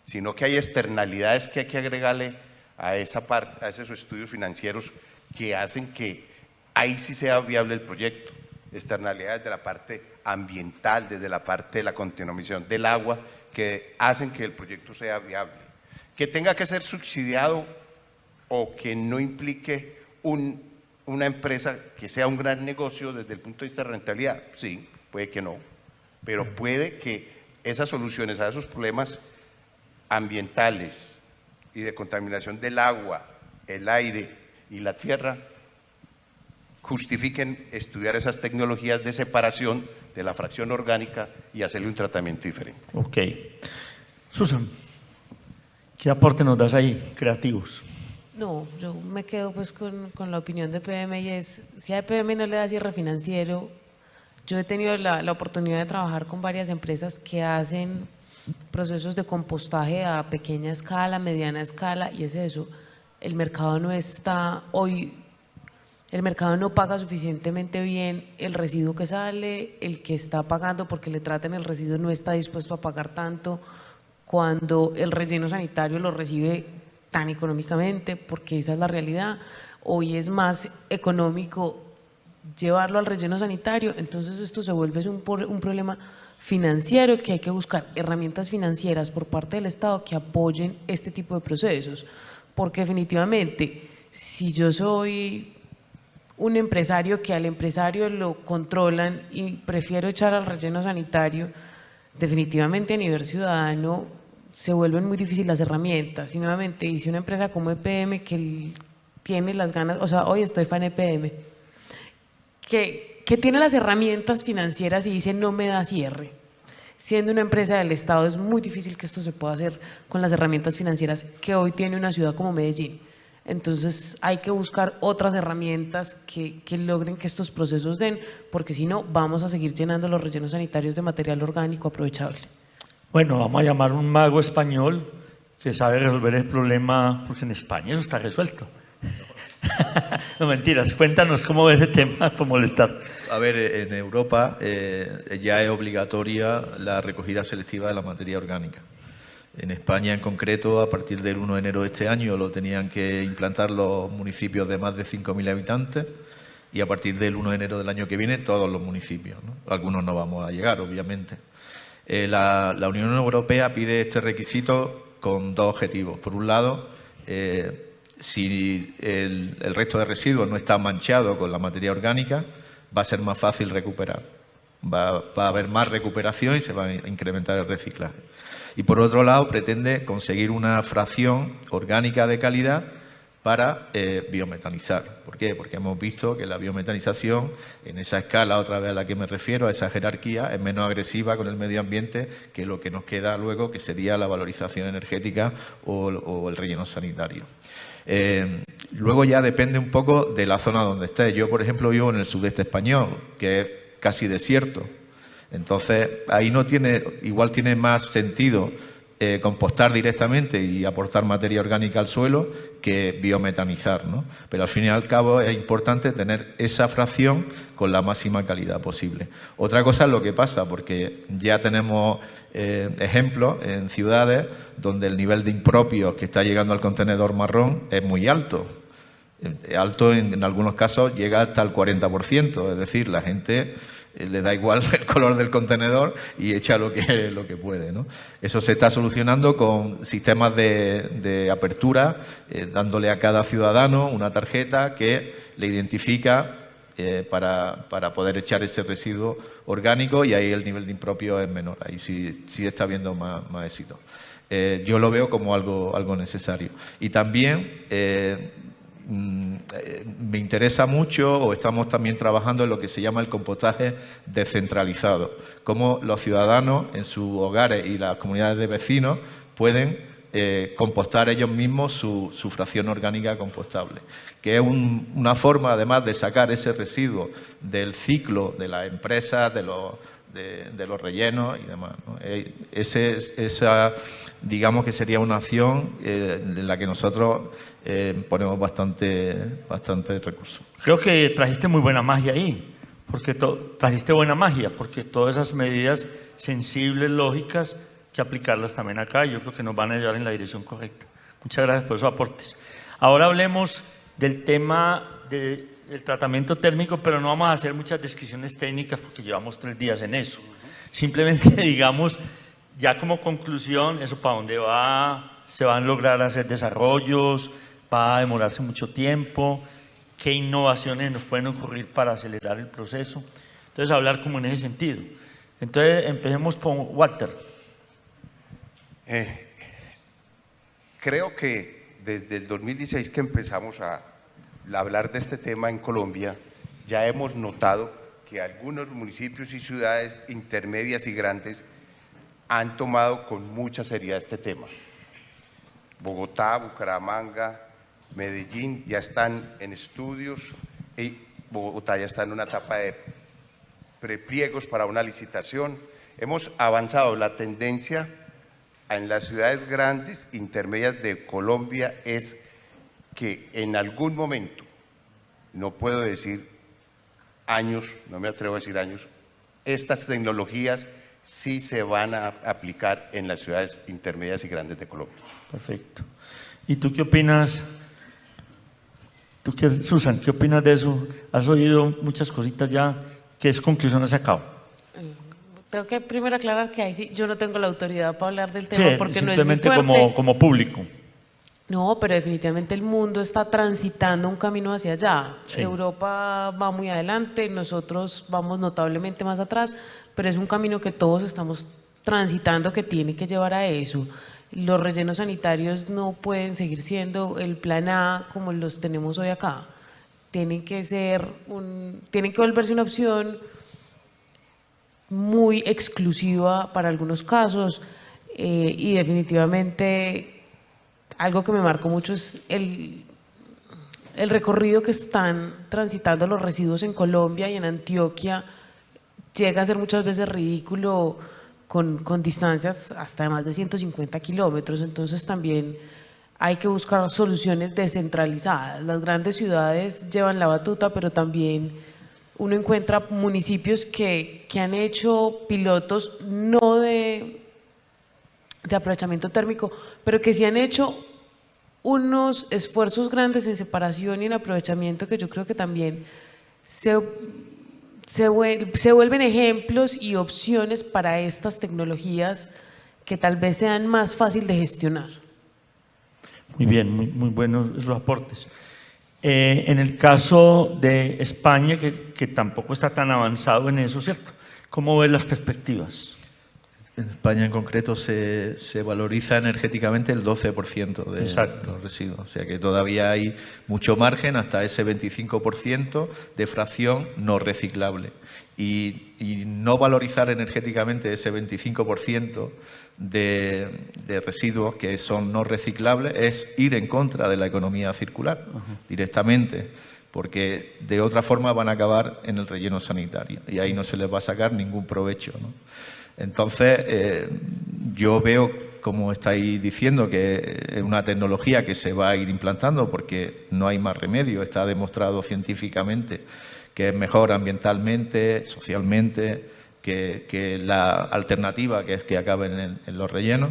sino que hay externalidades que hay que agregarle a esa parte, a esos estudios financieros que hacen que ahí sí sea viable el proyecto. Externalidades de la parte ambiental, desde la parte de la contaminación del agua, que hacen que el proyecto sea viable. Que tenga que ser subsidiado o que no implique una empresa que sea un gran negocio desde el punto de vista de rentabilidad, sí, puede que no, pero puede que esas soluciones a esos problemas ambientales y de contaminación del agua, el aire y la tierra justifiquen estudiar esas tecnologías de separación de la fracción orgánica y hacerle un tratamiento diferente. Ok. Susan, ¿qué aporte nos das ahí, creativos? No, yo me quedo pues con la opinión de PM y es, si a PM no le da cierre financiero, yo he tenido la oportunidad de trabajar con varias empresas que hacen procesos de compostaje a pequeña escala, mediana escala, y es eso, el mercado no está hoy, el mercado no paga suficientemente bien el residuo que sale, el que está pagando porque le traten el residuo no está dispuesto a pagar tanto cuando el relleno sanitario lo recibe tan económicamente, porque esa es la realidad. Hoy es más económico llevarlo al relleno sanitario, entonces esto se vuelve un problema financiero que hay que buscar herramientas financieras por parte del Estado que apoyen este tipo de procesos, porque definitivamente si yo soy un empresario que al empresario lo controlan y prefiero echar al relleno sanitario, definitivamente a nivel ciudadano se vuelven muy difíciles las herramientas. Y nuevamente, y si una empresa como EPM que tiene las ganas, o sea, hoy estoy fan de EPM, que tiene las herramientas financieras y dice no me da cierre, siendo una empresa del Estado es muy difícil que esto se pueda hacer con las herramientas financieras que hoy tiene una ciudad como Medellín. Entonces hay que buscar otras herramientas que logren que estos procesos den, porque si no vamos a seguir llenando los rellenos sanitarios de material orgánico aprovechable. Bueno, vamos a llamar a un mago español que sabe resolver el problema, porque en España eso está resuelto. No, mentiras, cuéntanos cómo ves ese tema por molestar. A ver, en Europa ya es obligatoria la recogida selectiva de la materia orgánica. En España en concreto, a partir del 1 de enero de este año lo tenían que implantar los municipios de más de 5.000 habitantes y a partir del 1 de enero del año que viene todos los municipios, ¿no? Algunos no vamos a llegar, obviamente. La Unión Europea pide este requisito con dos objetivos. Por un lado, si el resto de residuos no está manchado con la materia orgánica, va a ser más fácil recuperar. Va a haber más recuperación y se va a incrementar el reciclaje. Y por otro lado, pretende conseguir una fracción orgánica de calidad para biometanizar. ¿Por qué? Porque hemos visto que la biometanización, en esa escala, otra vez a la que me refiero, a esa jerarquía, es menos agresiva con el medio ambiente que lo que nos queda luego, que sería la valorización energética o el relleno sanitario. Luego ya depende un poco de la zona donde esté. Yo, por ejemplo, vivo en el sudeste español, que es casi desierto. Entonces, ahí igual tiene más sentido compostar directamente y aportar materia orgánica al suelo que biometanizar, ¿no? Pero al fin y al cabo es importante tener esa fracción con la máxima calidad posible. Otra cosa es lo que pasa, porque ya tenemos ejemplos en ciudades donde el nivel de impropios que está llegando al contenedor marrón es muy alto. Alto en algunos casos llega hasta el 40%, es decir, la gente le da igual el color del contenedor y echa lo que puede, ¿no? Eso se está solucionando con sistemas de apertura, dándole a cada ciudadano una tarjeta que le identifica para poder echar ese residuo orgánico y ahí el nivel de impropio es menor, ahí sí está habiendo más éxito. Yo lo veo como algo necesario. Y también me interesa mucho, o estamos también trabajando en lo que se llama el compostaje descentralizado, cómo los ciudadanos en sus hogares y las comunidades de vecinos pueden compostar ellos mismos su fracción orgánica compostable, que es una forma además de sacar ese residuo del ciclo de las empresas, de los rellenos y demás, ¿no? Esa, digamos que sería una acción en la que nosotros ponemos bastante recursos. Creo que trajiste muy buena magia ahí, porque trajiste buena magia, porque todas esas medidas sensibles, lógicas, que aplicarlas también acá y yo creo que nos van a llevar en la dirección correcta. Muchas gracias por esos aportes. Ahora hablemos del tema del tratamiento térmico, pero no vamos a hacer muchas descripciones técnicas porque llevamos 3 días en eso. Simplemente digamos, ya como conclusión, eso para dónde va, se van a lograr hacer desarrollos, va a demorarse mucho tiempo, qué innovaciones nos pueden ocurrir para acelerar el proceso. Entonces, hablar como en ese sentido. Entonces, empecemos con Walter. Creo que desde el 2016 que empezamos a hablar de este tema en Colombia, ya hemos notado que algunos municipios y ciudades intermedias y grandes han tomado con mucha seriedad este tema. Bogotá, Bucaramanga, Medellín ya están en estudios y Bogotá ya está en una etapa de prepliegos para una licitación. Hemos avanzado. La tendencia en las ciudades grandes, intermedias de Colombia es que en algún momento, no puedo decir años, no me atrevo a decir años, estas tecnologías sí se van a aplicar en las ciudades intermedias y grandes de Colombia. Perfecto. ¿Y tú qué opinas? Susan, ¿qué opinas de eso? ¿Has oído muchas cositas ya? ¿Qué conclusión has sacado? Tengo que primero aclarar que ahí sí, yo no tengo la autoridad para hablar del tema porque no es muy simplemente fuerte. como público. No, pero definitivamente el mundo está transitando un camino hacia allá. Sí. Europa va muy adelante, nosotros vamos notablemente más atrás, pero es un camino que todos estamos transitando que tiene que llevar a eso. Los rellenos sanitarios no pueden seguir siendo el plan A como los tenemos hoy acá. Tienen que volverse una opción muy exclusiva para algunos casos y definitivamente algo que me marcó mucho es el recorrido que están transitando los residuos en Colombia y en Antioquia. Llega a ser muchas veces ridículo con distancias hasta de más de 150 kilómetros, entonces también hay que buscar soluciones descentralizadas. Las grandes ciudades llevan la batuta, pero también uno encuentra municipios que han hecho pilotos no de aprovechamiento térmico, pero que sí han hecho unos esfuerzos grandes en separación y en aprovechamiento que yo creo que también se vuelven ejemplos y opciones para estas tecnologías que tal vez sean más fácil de gestionar. Muy bien, muy buenos esos aportes. En el caso de España, que tampoco está tan avanzado en eso, ¿cierto? ¿Cómo ves las perspectivas? En España en concreto se valoriza energéticamente el 12% de Exacto. los residuos, o sea que todavía hay mucho margen hasta ese 25% de fracción no reciclable. Y no valorizar energéticamente ese 25% de residuos que son no reciclables es ir en contra de la economía circular directamente, porque de otra forma van a acabar en el relleno sanitario y ahí no se les va a sacar ningún provecho, ¿no? Entonces, yo veo, como estáis diciendo, que es una tecnología que se va a ir implantando porque no hay más remedio, está demostrado científicamente que es mejor ambientalmente, socialmente, que la alternativa, que es que acaben en los rellenos,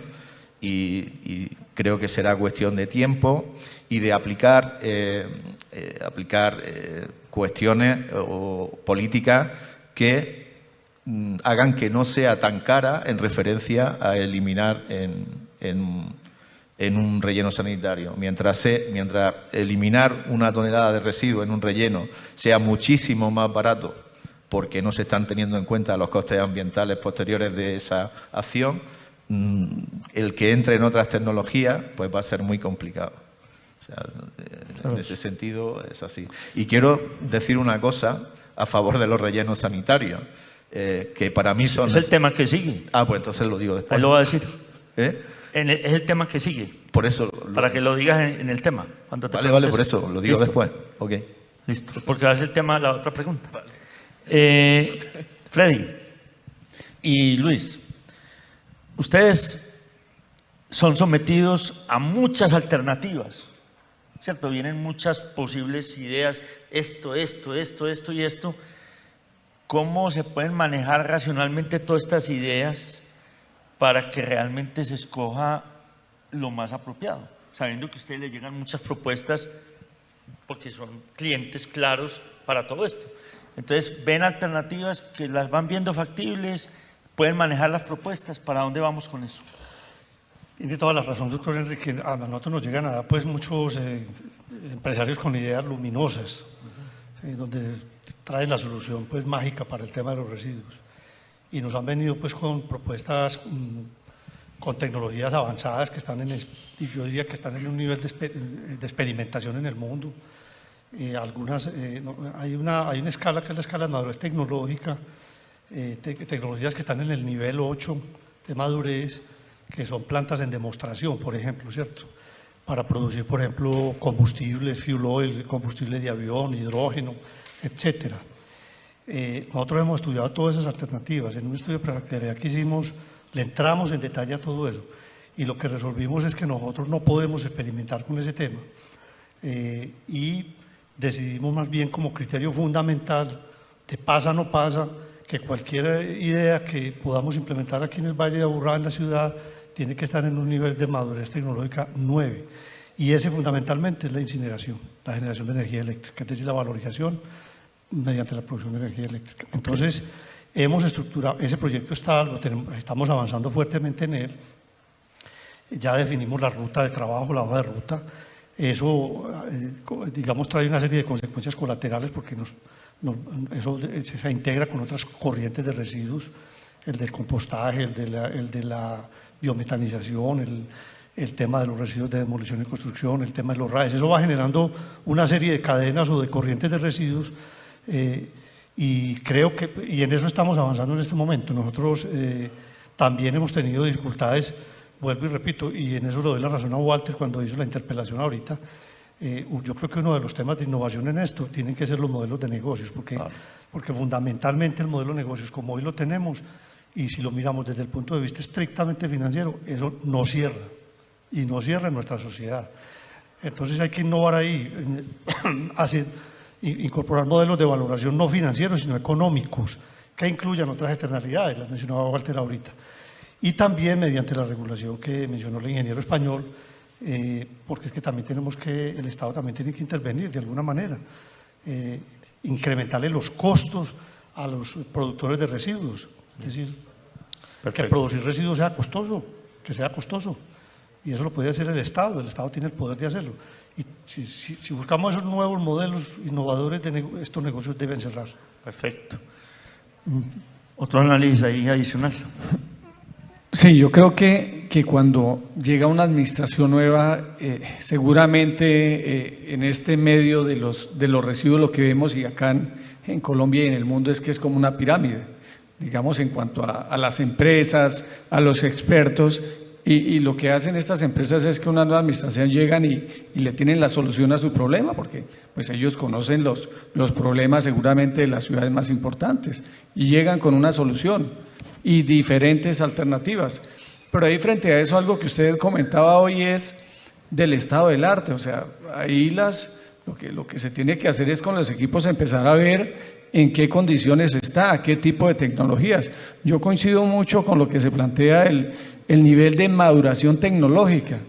y creo que será cuestión de tiempo y de aplicar cuestiones o políticas que hagan que no sea tan cara en referencia a eliminar en un relleno sanitario. Mientras eliminar una tonelada de residuo en un relleno sea muchísimo más barato porque no se están teniendo en cuenta los costes ambientales posteriores de esa acción, el que entre en otras tecnologías pues va a ser muy complicado. O sea, en ese sentido es así. Y quiero decir una cosa a favor de los rellenos sanitarios. Que para mí son... Es el tema que sigue. Ah, pues entonces lo digo después. Ahí lo va a decir. ¿Eh? Es el tema que sigue. Por eso... Para que lo digas en el tema. Vale, por eso, lo digo después. Ok. Listo, porque va a ser el tema de la otra pregunta. Vale. Freddy y Luis, ustedes son sometidos a muchas alternativas, ¿cierto? Vienen muchas posibles ideas, esto y esto. ¿Cómo se pueden manejar racionalmente todas estas ideas para que realmente se escoja lo más apropiado, sabiendo que a ustedes le llegan muchas propuestas porque son clientes claros para todo esto. Entonces, ven alternativas que las van viendo factibles, pueden manejar las propuestas. ¿Para dónde vamos con eso? Tiene toda la razón, doctor Enrique. A nosotros nos llegan a pues muchos empresarios con ideas luminosas, donde traen la solución pues mágica para el tema de los residuos. Y nos han venido pues con propuestas con tecnologías avanzadas que están yo diría que están en un nivel de experimentación en el mundo. Hay una escala que es la escala de madurez tecnológica, tecnologías que están en el nivel 8 de madurez, que son plantas en demostración, por ejemplo, ¿cierto? Para producir, por ejemplo, combustibles, fuel oil, combustible de avión, hidrógeno, etcétera. Nosotros hemos estudiado todas esas alternativas. En un estudio de prefactibilidad que hicimos, le entramos en detalle a todo eso. Y lo que resolvimos es que nosotros no podemos experimentar con ese tema. Y decidimos más bien como criterio fundamental de pasa no pasa, que cualquier idea que podamos implementar aquí en el Valle de Aburrá, en la ciudad, tiene que estar en un nivel de madurez tecnológica 9. Y ese fundamentalmente es la incineración, la generación de energía eléctrica, es decir, la valorización mediante la producción de energía eléctrica. Entonces, hemos estructurado, ese proyecto estamos avanzando fuertemente en él. Ya definimos la ruta de trabajo, la hoja de ruta. Eso, digamos, trae una serie de consecuencias colaterales porque eso se integra con otras corrientes de residuos, el del compostaje, el de la biometanización, el tema de los residuos de demolición y construcción, el tema de los RAEs. Eso va generando una serie de cadenas o de corrientes de residuos y creo que, y en eso estamos avanzando en este momento. Nosotros también hemos tenido dificultades, vuelvo y repito, y en eso le doy la razón a Walter cuando hizo la interpelación ahorita. Yo creo que uno de los temas de innovación en esto tienen que ser los modelos de negocios, porque fundamentalmente el modelo de negocios como hoy lo tenemos, y si lo miramos desde el punto de vista estrictamente financiero, eso no cierra, y no cierra en nuestra sociedad. Entonces hay que innovar ahí, incorporar modelos de valoración no financieros, sino económicos, que incluyan otras externalidades, las mencionaba Walter ahorita. Y también mediante la regulación que mencionó el ingeniero español, porque es que también el Estado también tiene que intervenir de alguna manera, incrementarle los costos a los productores de residuos, es decir, que producir residuos sea costoso, y eso lo puede hacer el Estado tiene el poder de hacerlo. Y si buscamos esos nuevos modelos innovadores, estos negocios deben cerrar. Perfecto. Otro análisis ahí adicional. Sí, yo creo que cuando llega una administración nueva, seguramente en este medio de los residuos lo que vemos, y acá en Colombia y en el mundo, es que es como una pirámide, digamos, en cuanto a las empresas, a los expertos, y lo que hacen estas empresas es que una nueva administración llegan y le tienen la solución a su problema, porque pues ellos conocen los problemas seguramente de las ciudades más importantes, y llegan con una solución y diferentes alternativas. Pero ahí frente a eso, algo que usted comentaba hoy es del estado del arte. O sea, ahí lo que se tiene que hacer es con los equipos empezar a ver en qué condiciones está, qué tipo de tecnologías. Yo coincido mucho con lo que se plantea el nivel de maduración tecnológica,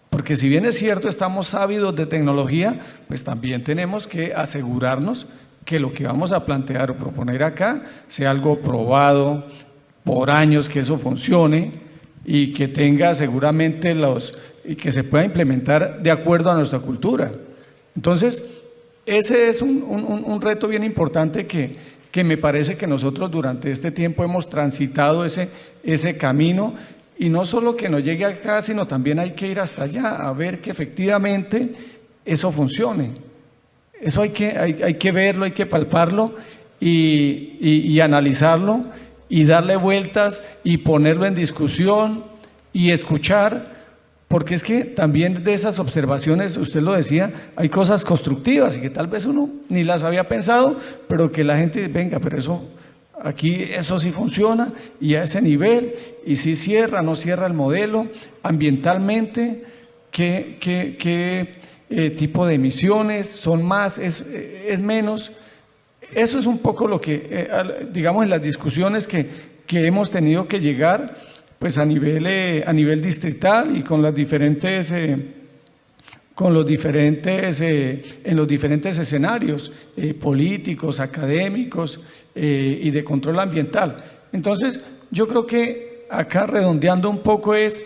porque si bien es cierto estamos ávidos de tecnología, pues también tenemos que asegurarnos que lo que vamos a plantear o proponer acá sea algo probado por años, que eso funcione y que tenga seguramente y que se pueda implementar de acuerdo a nuestra cultura. Entonces, ese es un reto bien importante que me parece que nosotros durante este tiempo hemos transitado ese camino, y no solo que nos llegue acá, sino también hay que ir hasta allá a ver que efectivamente eso funcione. Eso hay que verlo, hay que palparlo y analizarlo, y darle vueltas y ponerlo en discusión y escuchar, porque es que también de esas observaciones, usted lo decía, hay cosas constructivas y que tal vez uno ni las había pensado, pero que la gente, venga, pero eso aquí, eso sí funciona, y a ese nivel, y si cierra, no cierra el modelo, ambientalmente, qué tipo de emisiones, son más, es menos. Eso es un poco lo que, digamos, en las discusiones que hemos tenido que llegar, pues a nivel distrital y con las diferentes en los diferentes escenarios políticos, académicos y de control ambiental. Entonces, yo creo que acá redondeando un poco es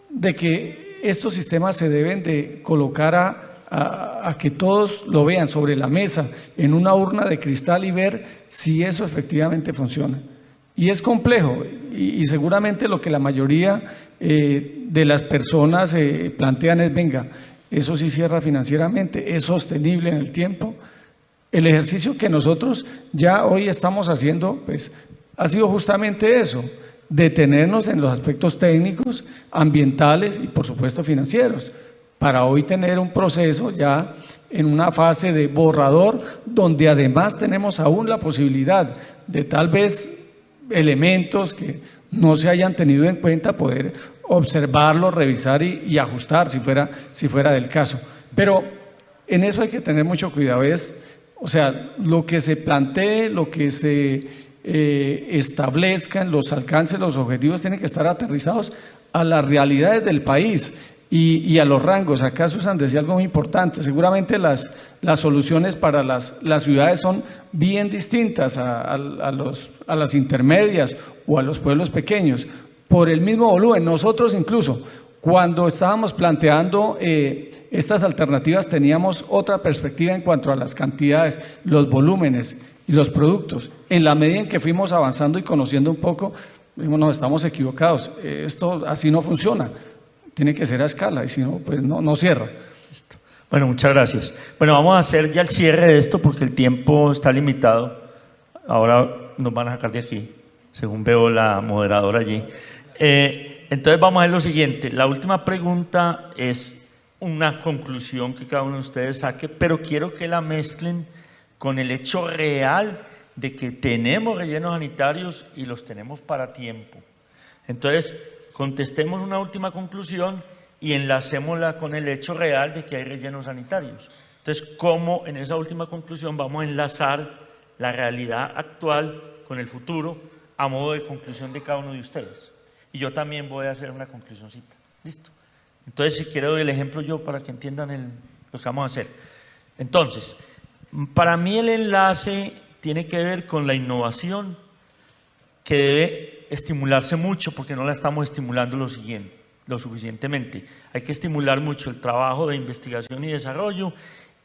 de que estos sistemas se deben de colocar a que todos lo vean sobre la mesa en una urna de cristal y ver si eso efectivamente funciona. Y es complejo y seguramente lo que la mayoría de las personas plantean es, venga, eso sí cierra financieramente, es sostenible en el tiempo. El ejercicio que nosotros ya hoy estamos haciendo, pues, ha sido justamente eso, detenernos en los aspectos técnicos, ambientales y por supuesto financieros, para hoy tener un proceso ya en una fase de borrador, donde además tenemos aún la posibilidad de tal vez elementos que no se hayan tenido en cuenta, poder observarlo, revisar y ajustar si fuera del caso. Pero en eso hay que tener mucho cuidado, o sea, lo que se plantee, lo que se establezcan, los alcances, los objetivos tienen que estar aterrizados a las realidades del país y a los rangos. Acá Susan decía algo muy importante, seguramente las soluciones para las ciudades son bien distintas a las intermedias o a los pueblos pequeños, por el mismo volumen. Nosotros incluso, cuando estábamos planteando estas alternativas, teníamos otra perspectiva en cuanto a las cantidades, los volúmenes y los productos. En la medida en que fuimos avanzando y conociendo un poco, dijimos, no, estamos equivocados, esto así no funciona, tiene que ser a escala y si no, pues no cierra. Listo. Bueno, muchas gracias. Bueno, vamos a hacer ya el cierre de esto porque el tiempo está limitado. Ahora nos van a sacar de aquí, según veo la moderadora allí. Entonces vamos a ver lo siguiente. La última pregunta es una conclusión que cada uno de ustedes saque, pero quiero que la mezclen con el hecho real de que tenemos rellenos sanitarios y los tenemos para tiempo. Entonces, contestemos una última conclusión y enlacémosla con el hecho real de que hay rellenos sanitarios. Entonces, ¿cómo en esa última conclusión vamos a enlazar la realidad actual con el futuro a modo de conclusión de cada uno de ustedes? Y yo también voy a hacer una conclusioncita. ¿Listo? Entonces, si quiero doy el ejemplo yo para que entiendan lo que vamos a hacer. Entonces, para mí el enlace tiene que ver con la innovación, que debe estimularse mucho porque no la estamos estimulando lo suficientemente. Hay que estimular mucho el trabajo de investigación y desarrollo,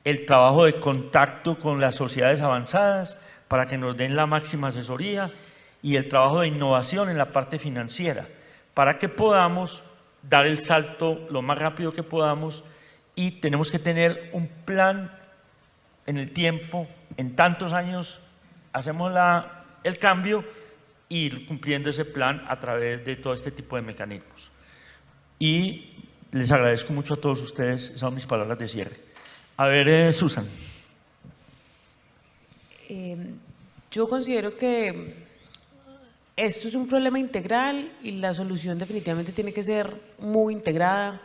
el trabajo de contacto con las sociedades avanzadas para que nos den la máxima asesoría y el trabajo de innovación en la parte financiera para que podamos dar el salto lo más rápido que podamos y tenemos que tener un plan en el tiempo, en tantos años hacemos el cambio y ir cumpliendo ese plan a través de todo este tipo de mecanismos. Y les agradezco mucho a todos ustedes, esas son mis palabras de cierre. A ver, Susan. Yo considero que esto es un problema integral y la solución definitivamente tiene que ser muy integrada.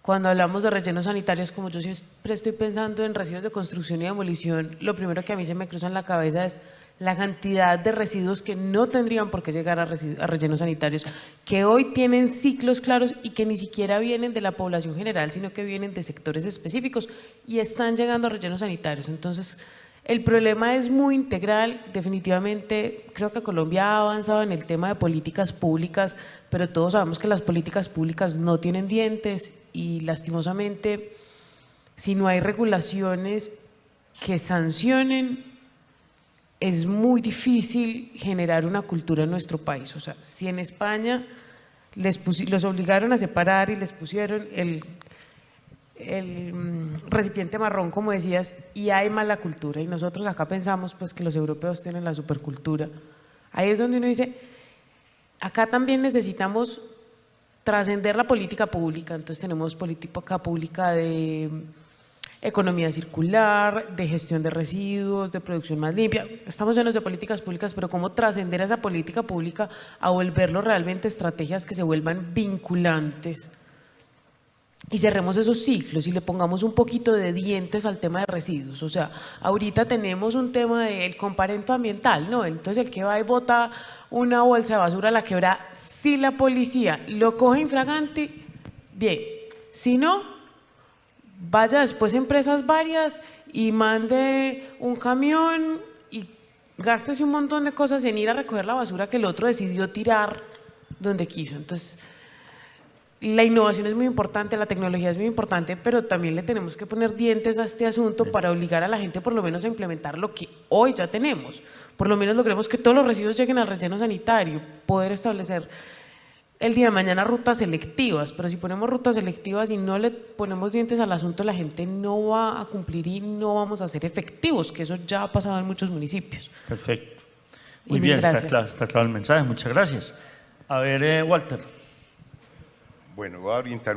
Cuando hablamos de rellenos sanitarios, como yo siempre estoy pensando en residuos de construcción y demolición, lo primero que a mí se me cruza en la cabeza es la cantidad de residuos que no tendrían por qué llegar a rellenos sanitarios, que hoy tienen ciclos claros y que ni siquiera vienen de la población general, sino que vienen de sectores específicos y están llegando a rellenos sanitarios. Entonces, el problema es muy integral. Definitivamente creo que Colombia ha avanzado en el tema de políticas públicas, pero todos sabemos que las políticas públicas no tienen dientes y lastimosamente si no hay regulaciones que sancionen, es muy difícil generar una cultura en nuestro país. O sea, si en España los obligaron a separar y les pusieron el recipiente marrón, como decías, y hay mala cultura, y nosotros acá pensamos pues que los europeos tienen la supercultura, ahí es donde uno dice, acá también necesitamos trascender la política pública. Entonces tenemos política pública de economía circular, de gestión de residuos, de producción más limpia, estamos llenos de políticas públicas, pero cómo trascender a esa política pública a volverlo realmente estrategias que se vuelvan vinculantes y cerremos esos ciclos y le pongamos un poquito de dientes al tema de residuos. O sea, ahorita tenemos un tema del comparendo ambiental, ¿no? Entonces el que va y bota una bolsa de basura a la quebrada, si la policía lo coge infragante, bien. Si no, vaya después a empresas varias y mande un camión y gástese un montón de cosas en ir a recoger la basura que el otro decidió tirar donde quiso. Entonces, la innovación es muy importante, la tecnología es muy importante, pero también le tenemos que poner dientes a este asunto para obligar a la gente por lo menos a implementar lo que hoy ya tenemos. Por lo menos logremos que todos los residuos lleguen al relleno sanitario, poder establecer el día de mañana rutas selectivas, pero si ponemos rutas selectivas y no le ponemos dientes al asunto, la gente no va a cumplir y no vamos a ser efectivos, que eso ya ha pasado en muchos municipios. Perfecto. Muy bien, está claro el mensaje. Muchas gracias. A ver, Walter. Bueno, voy a orientar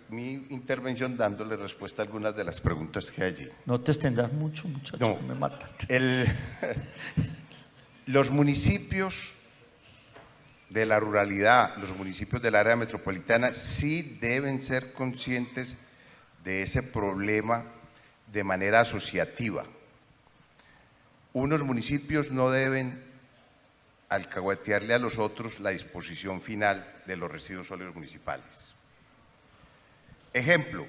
mi intervención dándole respuesta a algunas de las preguntas que hay allí. No te extendas mucho, muchacho, No. que me matan. Los municipios de la ruralidad, los municipios del área metropolitana, sí deben ser conscientes de ese problema de manera asociativa. Unos municipios no deben alcahuetearle a los otros la disposición final de los residuos sólidos municipales. Ejemplo,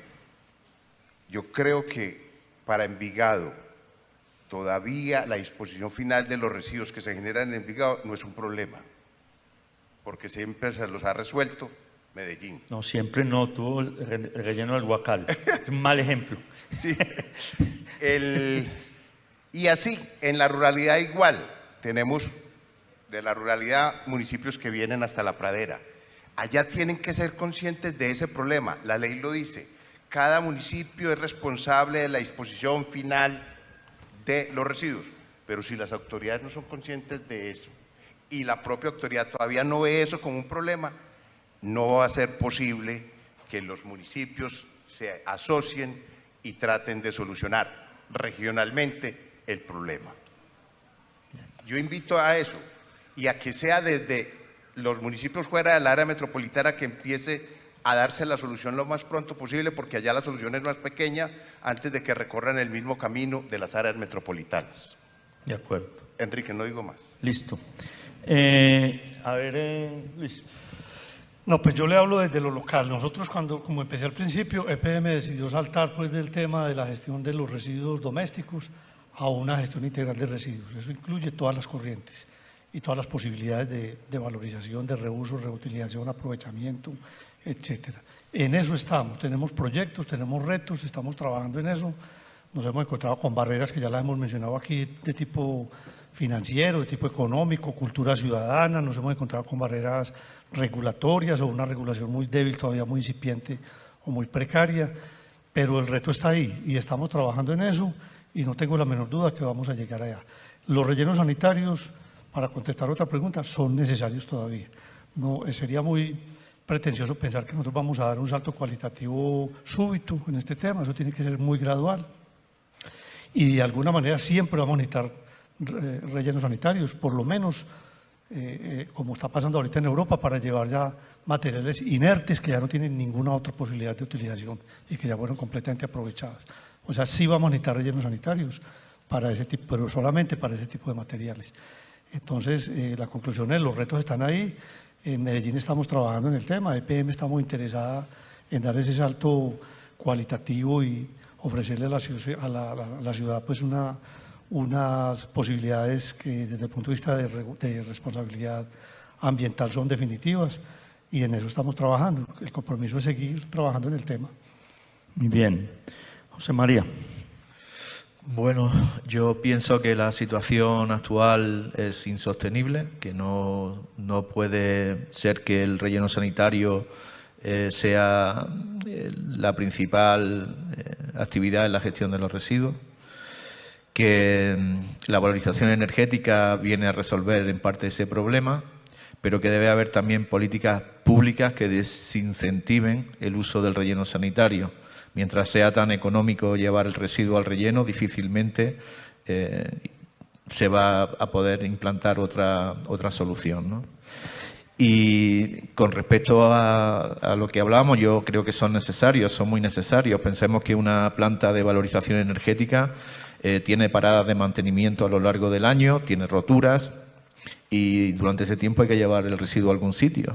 yo creo que para Envigado todavía la disposición final de los residuos que se generan en Envigado no es un problema, porque siempre se los ha resuelto Medellín. No, siempre no, tuvo el relleno del Guacal. Un mal ejemplo. Sí. Y así, en la ruralidad igual, tenemos de la ruralidad municipios que vienen hasta la pradera. Allá tienen que ser conscientes de ese problema. La ley lo dice. Cada municipio es responsable de la disposición final de los residuos. Pero si las autoridades no son conscientes de eso y la propia autoridad todavía no ve eso como un problema, no va a ser posible que los municipios se asocien y traten de solucionar regionalmente el problema. Yo invito a eso y a que sea desde los municipios fuera del área metropolitana que empiece a darse la solución lo más pronto posible, porque allá la solución es más pequeña antes de que recorran el mismo camino de las áreas metropolitanas. De acuerdo. Enrique, no digo más. Listo. A ver, Luis. No, pues yo le hablo desde lo local. Nosotros cuando, como empecé al principio, EPM decidió saltar pues del tema de la gestión de los residuos domésticos a una gestión integral de residuos. Eso incluye todas las corrientes y todas las posibilidades de valorización, de reuso, reutilización, aprovechamiento, etcétera. En eso estamos, tenemos proyectos, tenemos retos, estamos trabajando en eso. Nos hemos encontrado con barreras que ya las hemos mencionado aquí de tipo financiero, de tipo económico, cultura ciudadana, nos hemos encontrado con barreras regulatorias o una regulación muy débil, todavía muy incipiente o muy precaria, pero el reto está ahí y estamos trabajando en eso y no tengo la menor duda que vamos a llegar allá. Los rellenos sanitarios, para contestar otra pregunta, son necesarios todavía. No, sería muy pretencioso pensar que nosotros vamos a dar un salto cualitativo súbito en este tema, eso tiene que ser muy gradual. Y de alguna manera siempre vamos a necesitar rellenos sanitarios, por lo menos como está pasando ahorita en Europa, para llevar ya materiales inertes que ya no tienen ninguna otra posibilidad de utilización y que ya fueron completamente aprovechados. O sea, sí vamos a necesitar rellenos sanitarios para ese tipo, pero solamente para ese tipo de materiales. Entonces, la conclusión es, los retos están ahí. En Medellín estamos trabajando en el tema, EPM está muy interesada en dar ese salto cualitativo y ofrecerle a la ciudad pues unas posibilidades que desde el punto de vista de responsabilidad ambiental son definitivas y en eso estamos trabajando. El compromiso es seguir trabajando en el tema. Muy bien. José María. Bueno, yo pienso que la situación actual es insostenible, que no puede ser que el relleno sanitario sea la principal actividad en la gestión de los residuos, que la valorización energética viene a resolver en parte ese problema, pero que debe haber también políticas públicas que desincentiven el uso del relleno sanitario. Mientras sea tan económico llevar el residuo al relleno, difícilmente se va a poder implantar otra solución, ¿no? Y con respecto a lo que hablábamos, yo creo que son necesarios, son muy necesarios. Pensemos que una planta de valorización energética tiene paradas de mantenimiento a lo largo del año, tiene roturas y durante ese tiempo hay que llevar el residuo a algún sitio.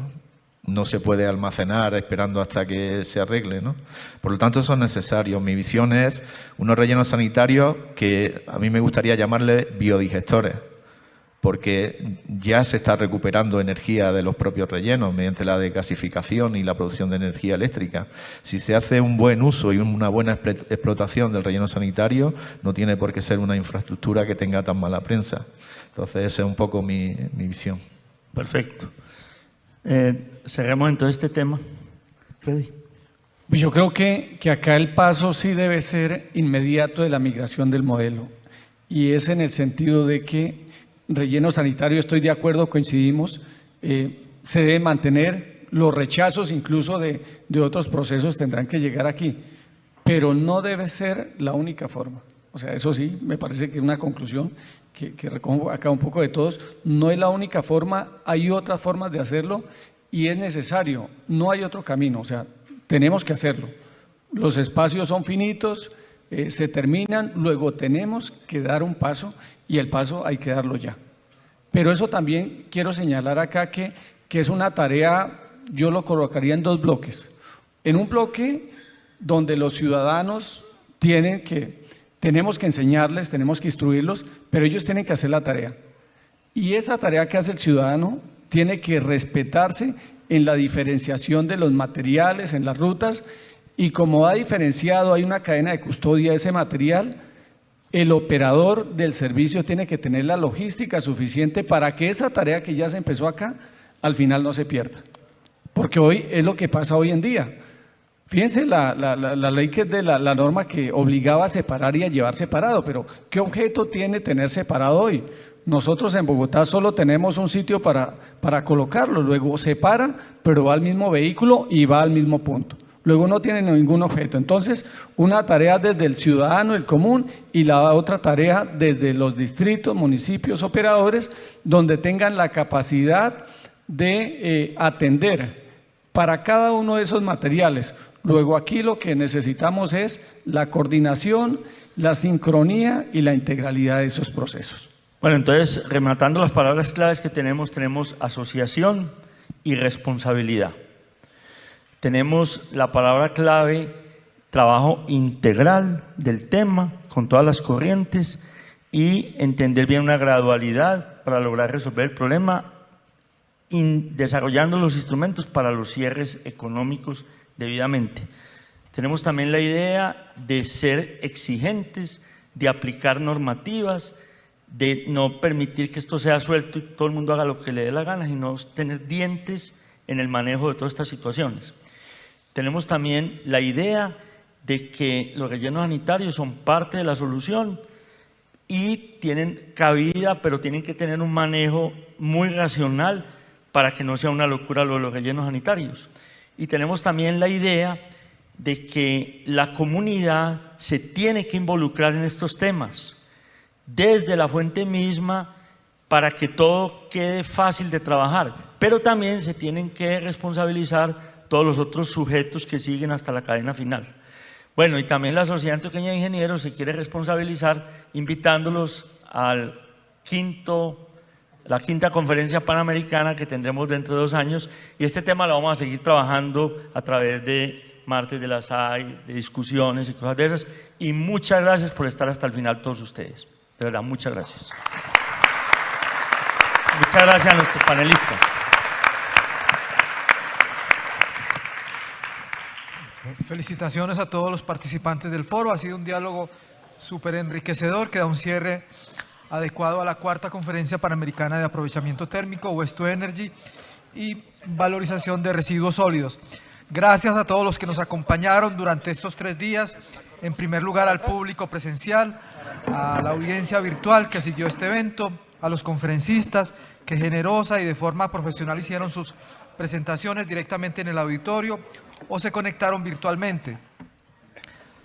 No se puede almacenar esperando hasta que se arregle, ¿no? Por lo tanto, son necesarios. Mi visión es unos rellenos sanitarios que a mí me gustaría llamarle biodigestores, porque ya se está recuperando energía de los propios rellenos mediante la desgasificación y la producción de energía eléctrica. Si se hace un buen uso y una buena explotación del relleno sanitario, no tiene por qué ser una infraestructura que tenga tan mala prensa. Entonces, esa es un poco mi visión. Perfecto. Cerremos entonces este tema. Freddy. Pues yo creo que acá el paso sí debe ser inmediato de la migración del modelo, y es en el sentido de que relleno sanitario, estoy de acuerdo, coincidimos, se debe mantener, los rechazos incluso de otros procesos tendrán que llegar aquí, pero no debe ser la única forma. O sea, eso sí, me parece que es una conclusión que recojo acá un poco de todos, no es la única forma, hay otras formas de hacerlo y es necesario, no hay otro camino, o sea, tenemos que hacerlo. Los espacios son finitos, se terminan, luego tenemos que dar un paso y el paso hay que darlo ya. Pero eso también quiero señalar acá que es una tarea, yo lo colocaría en dos bloques. En un bloque donde los ciudadanos tenemos que enseñarles, tenemos que instruirlos, pero ellos tienen que hacer la tarea. Y esa tarea que hace el ciudadano tiene que respetarse en la diferenciación de los materiales, en las rutas, y como ha diferenciado, hay una cadena de custodia de ese material, el operador del servicio tiene que tener la logística suficiente para que esa tarea que ya se empezó acá, al final no se pierda. Porque hoy es lo que pasa hoy en día. Fíjense la ley que es de la norma que obligaba a separar y a llevar separado, pero ¿qué objeto tiene tener separado hoy? Nosotros en Bogotá solo tenemos un sitio para colocarlo, luego se para, pero va al mismo vehículo y va al mismo punto. Luego no tiene ningún objeto. Entonces, una tarea desde el ciudadano, el común, y la otra tarea desde los distritos, municipios, operadores, donde tengan la capacidad de atender para cada uno de esos materiales. Luego aquí lo que necesitamos es la coordinación, la sincronía y la integralidad de esos procesos. Bueno, entonces, rematando las palabras claves que tenemos asociación y responsabilidad. Tenemos la palabra clave, trabajo integral del tema, con todas las corrientes, y entender bien una gradualidad para lograr resolver el problema, desarrollando los instrumentos para los cierres económicos debidamente. Tenemos también la idea de ser exigentes, de aplicar normativas, de no permitir que esto sea suelto y todo el mundo haga lo que le dé la gana, sino tener dientes en el manejo de todas estas situaciones. Tenemos también la idea de que los rellenos sanitarios son parte de la solución y tienen cabida, pero tienen que tener un manejo muy racional para que no sea una locura lo de los rellenos sanitarios. Y tenemos también la idea de que la comunidad se tiene que involucrar en estos temas, desde la fuente misma, para que todo quede fácil de trabajar, pero también se tienen que responsabilizar todos los otros sujetos que siguen hasta la cadena final. Bueno, y también la Sociedad Antioqueña de Ingenieros se quiere responsabilizar invitándolos a la quinta conferencia panamericana que tendremos dentro de 2 años, y este tema lo vamos a seguir trabajando a través de martes de la SAI, de discusiones y cosas de esas, y muchas gracias por estar hasta el final todos ustedes. De verdad, muchas gracias. Muchas gracias a nuestros panelistas. Felicitaciones a todos los participantes del foro. Ha sido un diálogo súper enriquecedor que da un cierre adecuado a la 4ª Conferencia Panamericana de Aprovechamiento Térmico, Waste to Energy y Valorización de Residuos Sólidos. Gracias a todos los que nos acompañaron durante estos 3 días. En primer lugar, al público presencial, a la audiencia virtual que siguió este evento, a los conferencistas que generosa y de forma profesional hicieron sus presentaciones directamente en el auditorio o se conectaron virtualmente.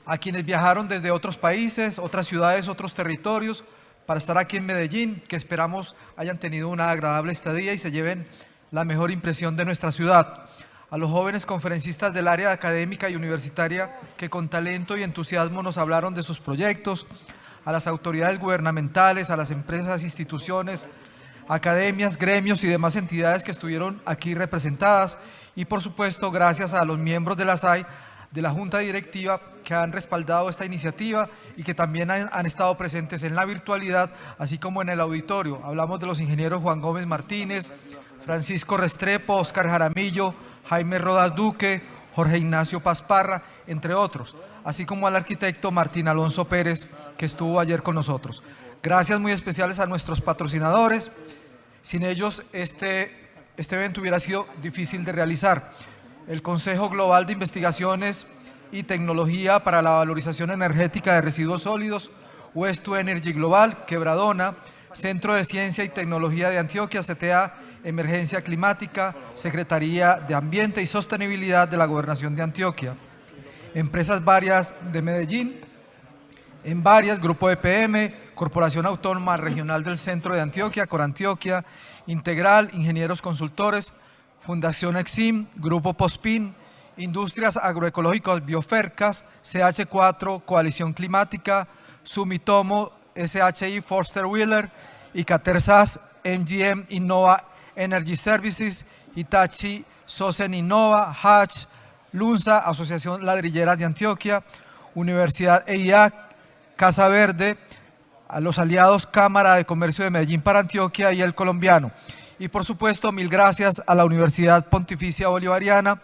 A quienes viajaron desde otros países, otras ciudades, otros territorios, para estar aquí en Medellín, que esperamos hayan tenido una agradable estadía y se lleven la mejor impresión de nuestra ciudad. A los jóvenes conferencistas del área académica y universitaria que con talento y entusiasmo nos hablaron de sus proyectos, a las autoridades gubernamentales, a las empresas, instituciones, academias, gremios y demás entidades que estuvieron aquí representadas, y por supuesto gracias a los miembros de la SAI, de la Junta Directiva, que han respaldado esta iniciativa y que también han estado presentes en la virtualidad, así como en el auditorio. Hablamos de los ingenieros Juan Gómez Martínez, Francisco Restrepo, Óscar Jaramillo, Jaime Rodas Duque, Jorge Ignacio Pasparra, entre otros, así como al arquitecto Martín Alonso Pérez, que estuvo ayer con nosotros. Gracias muy especiales a nuestros patrocinadores. Sin ellos este evento hubiera sido difícil de realizar. El Consejo Global de Investigaciones y Tecnología para la Valorización Energética de Residuos Sólidos, Waste2Energy Global, Quebradona, Centro de Ciencia y Tecnología de Antioquia, CTA, Emergencia Climática, Secretaría de Ambiente y Sostenibilidad de la Gobernación de Antioquia. Empresas varias de Medellín, en varias, Grupo EPM, Corporación Autónoma Regional del Centro de Antioquia, Corantioquia, Integral, Ingenieros Consultores, Fundación Exim, Grupo Pospin, Industrias Agroecológicas Biofercas, CH4, Coalición Climática, Sumitomo, SHI Forster Wheeler, Icatersas, MGM Innova Energy Services, Hitachi Sosen Innova, Hatch, Lunza, Asociación Ladrillera de Antioquia, Universidad EIAC, Casa Verde, a los aliados Cámara de Comercio de Medellín para Antioquia y El Colombiano. Y por supuesto, mil gracias a la Universidad Pontificia Bolivariana,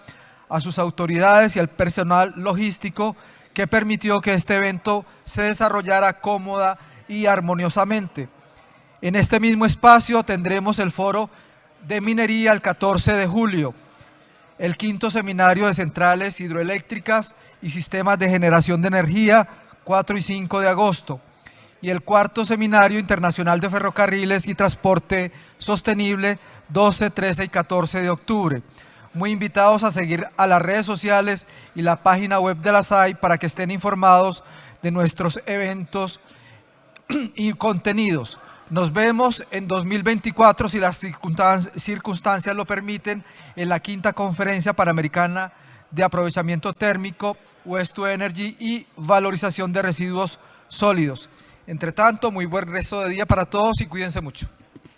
a sus autoridades y al personal logístico que permitió que este evento se desarrollara cómoda y armoniosamente. En este mismo espacio tendremos el foro de minería el 14 de julio, el 5º seminario de centrales hidroeléctricas y sistemas de generación de energía 4 y 5 de agosto, y el 4º Seminario Internacional de Ferrocarriles y Transporte Sostenible 12, 13 y 14 de octubre. Muy invitados a seguir a las redes sociales y la página web de la SAI para que estén informados de nuestros eventos y contenidos. Nos vemos en 2024, si las circunstancias lo permiten, en la 5ª Conferencia Panamericana de Aprovechamiento Térmico, Waste2Energy y Valorización de Residuos Sólidos. Entre tanto, muy buen resto de día para todos y cuídense mucho.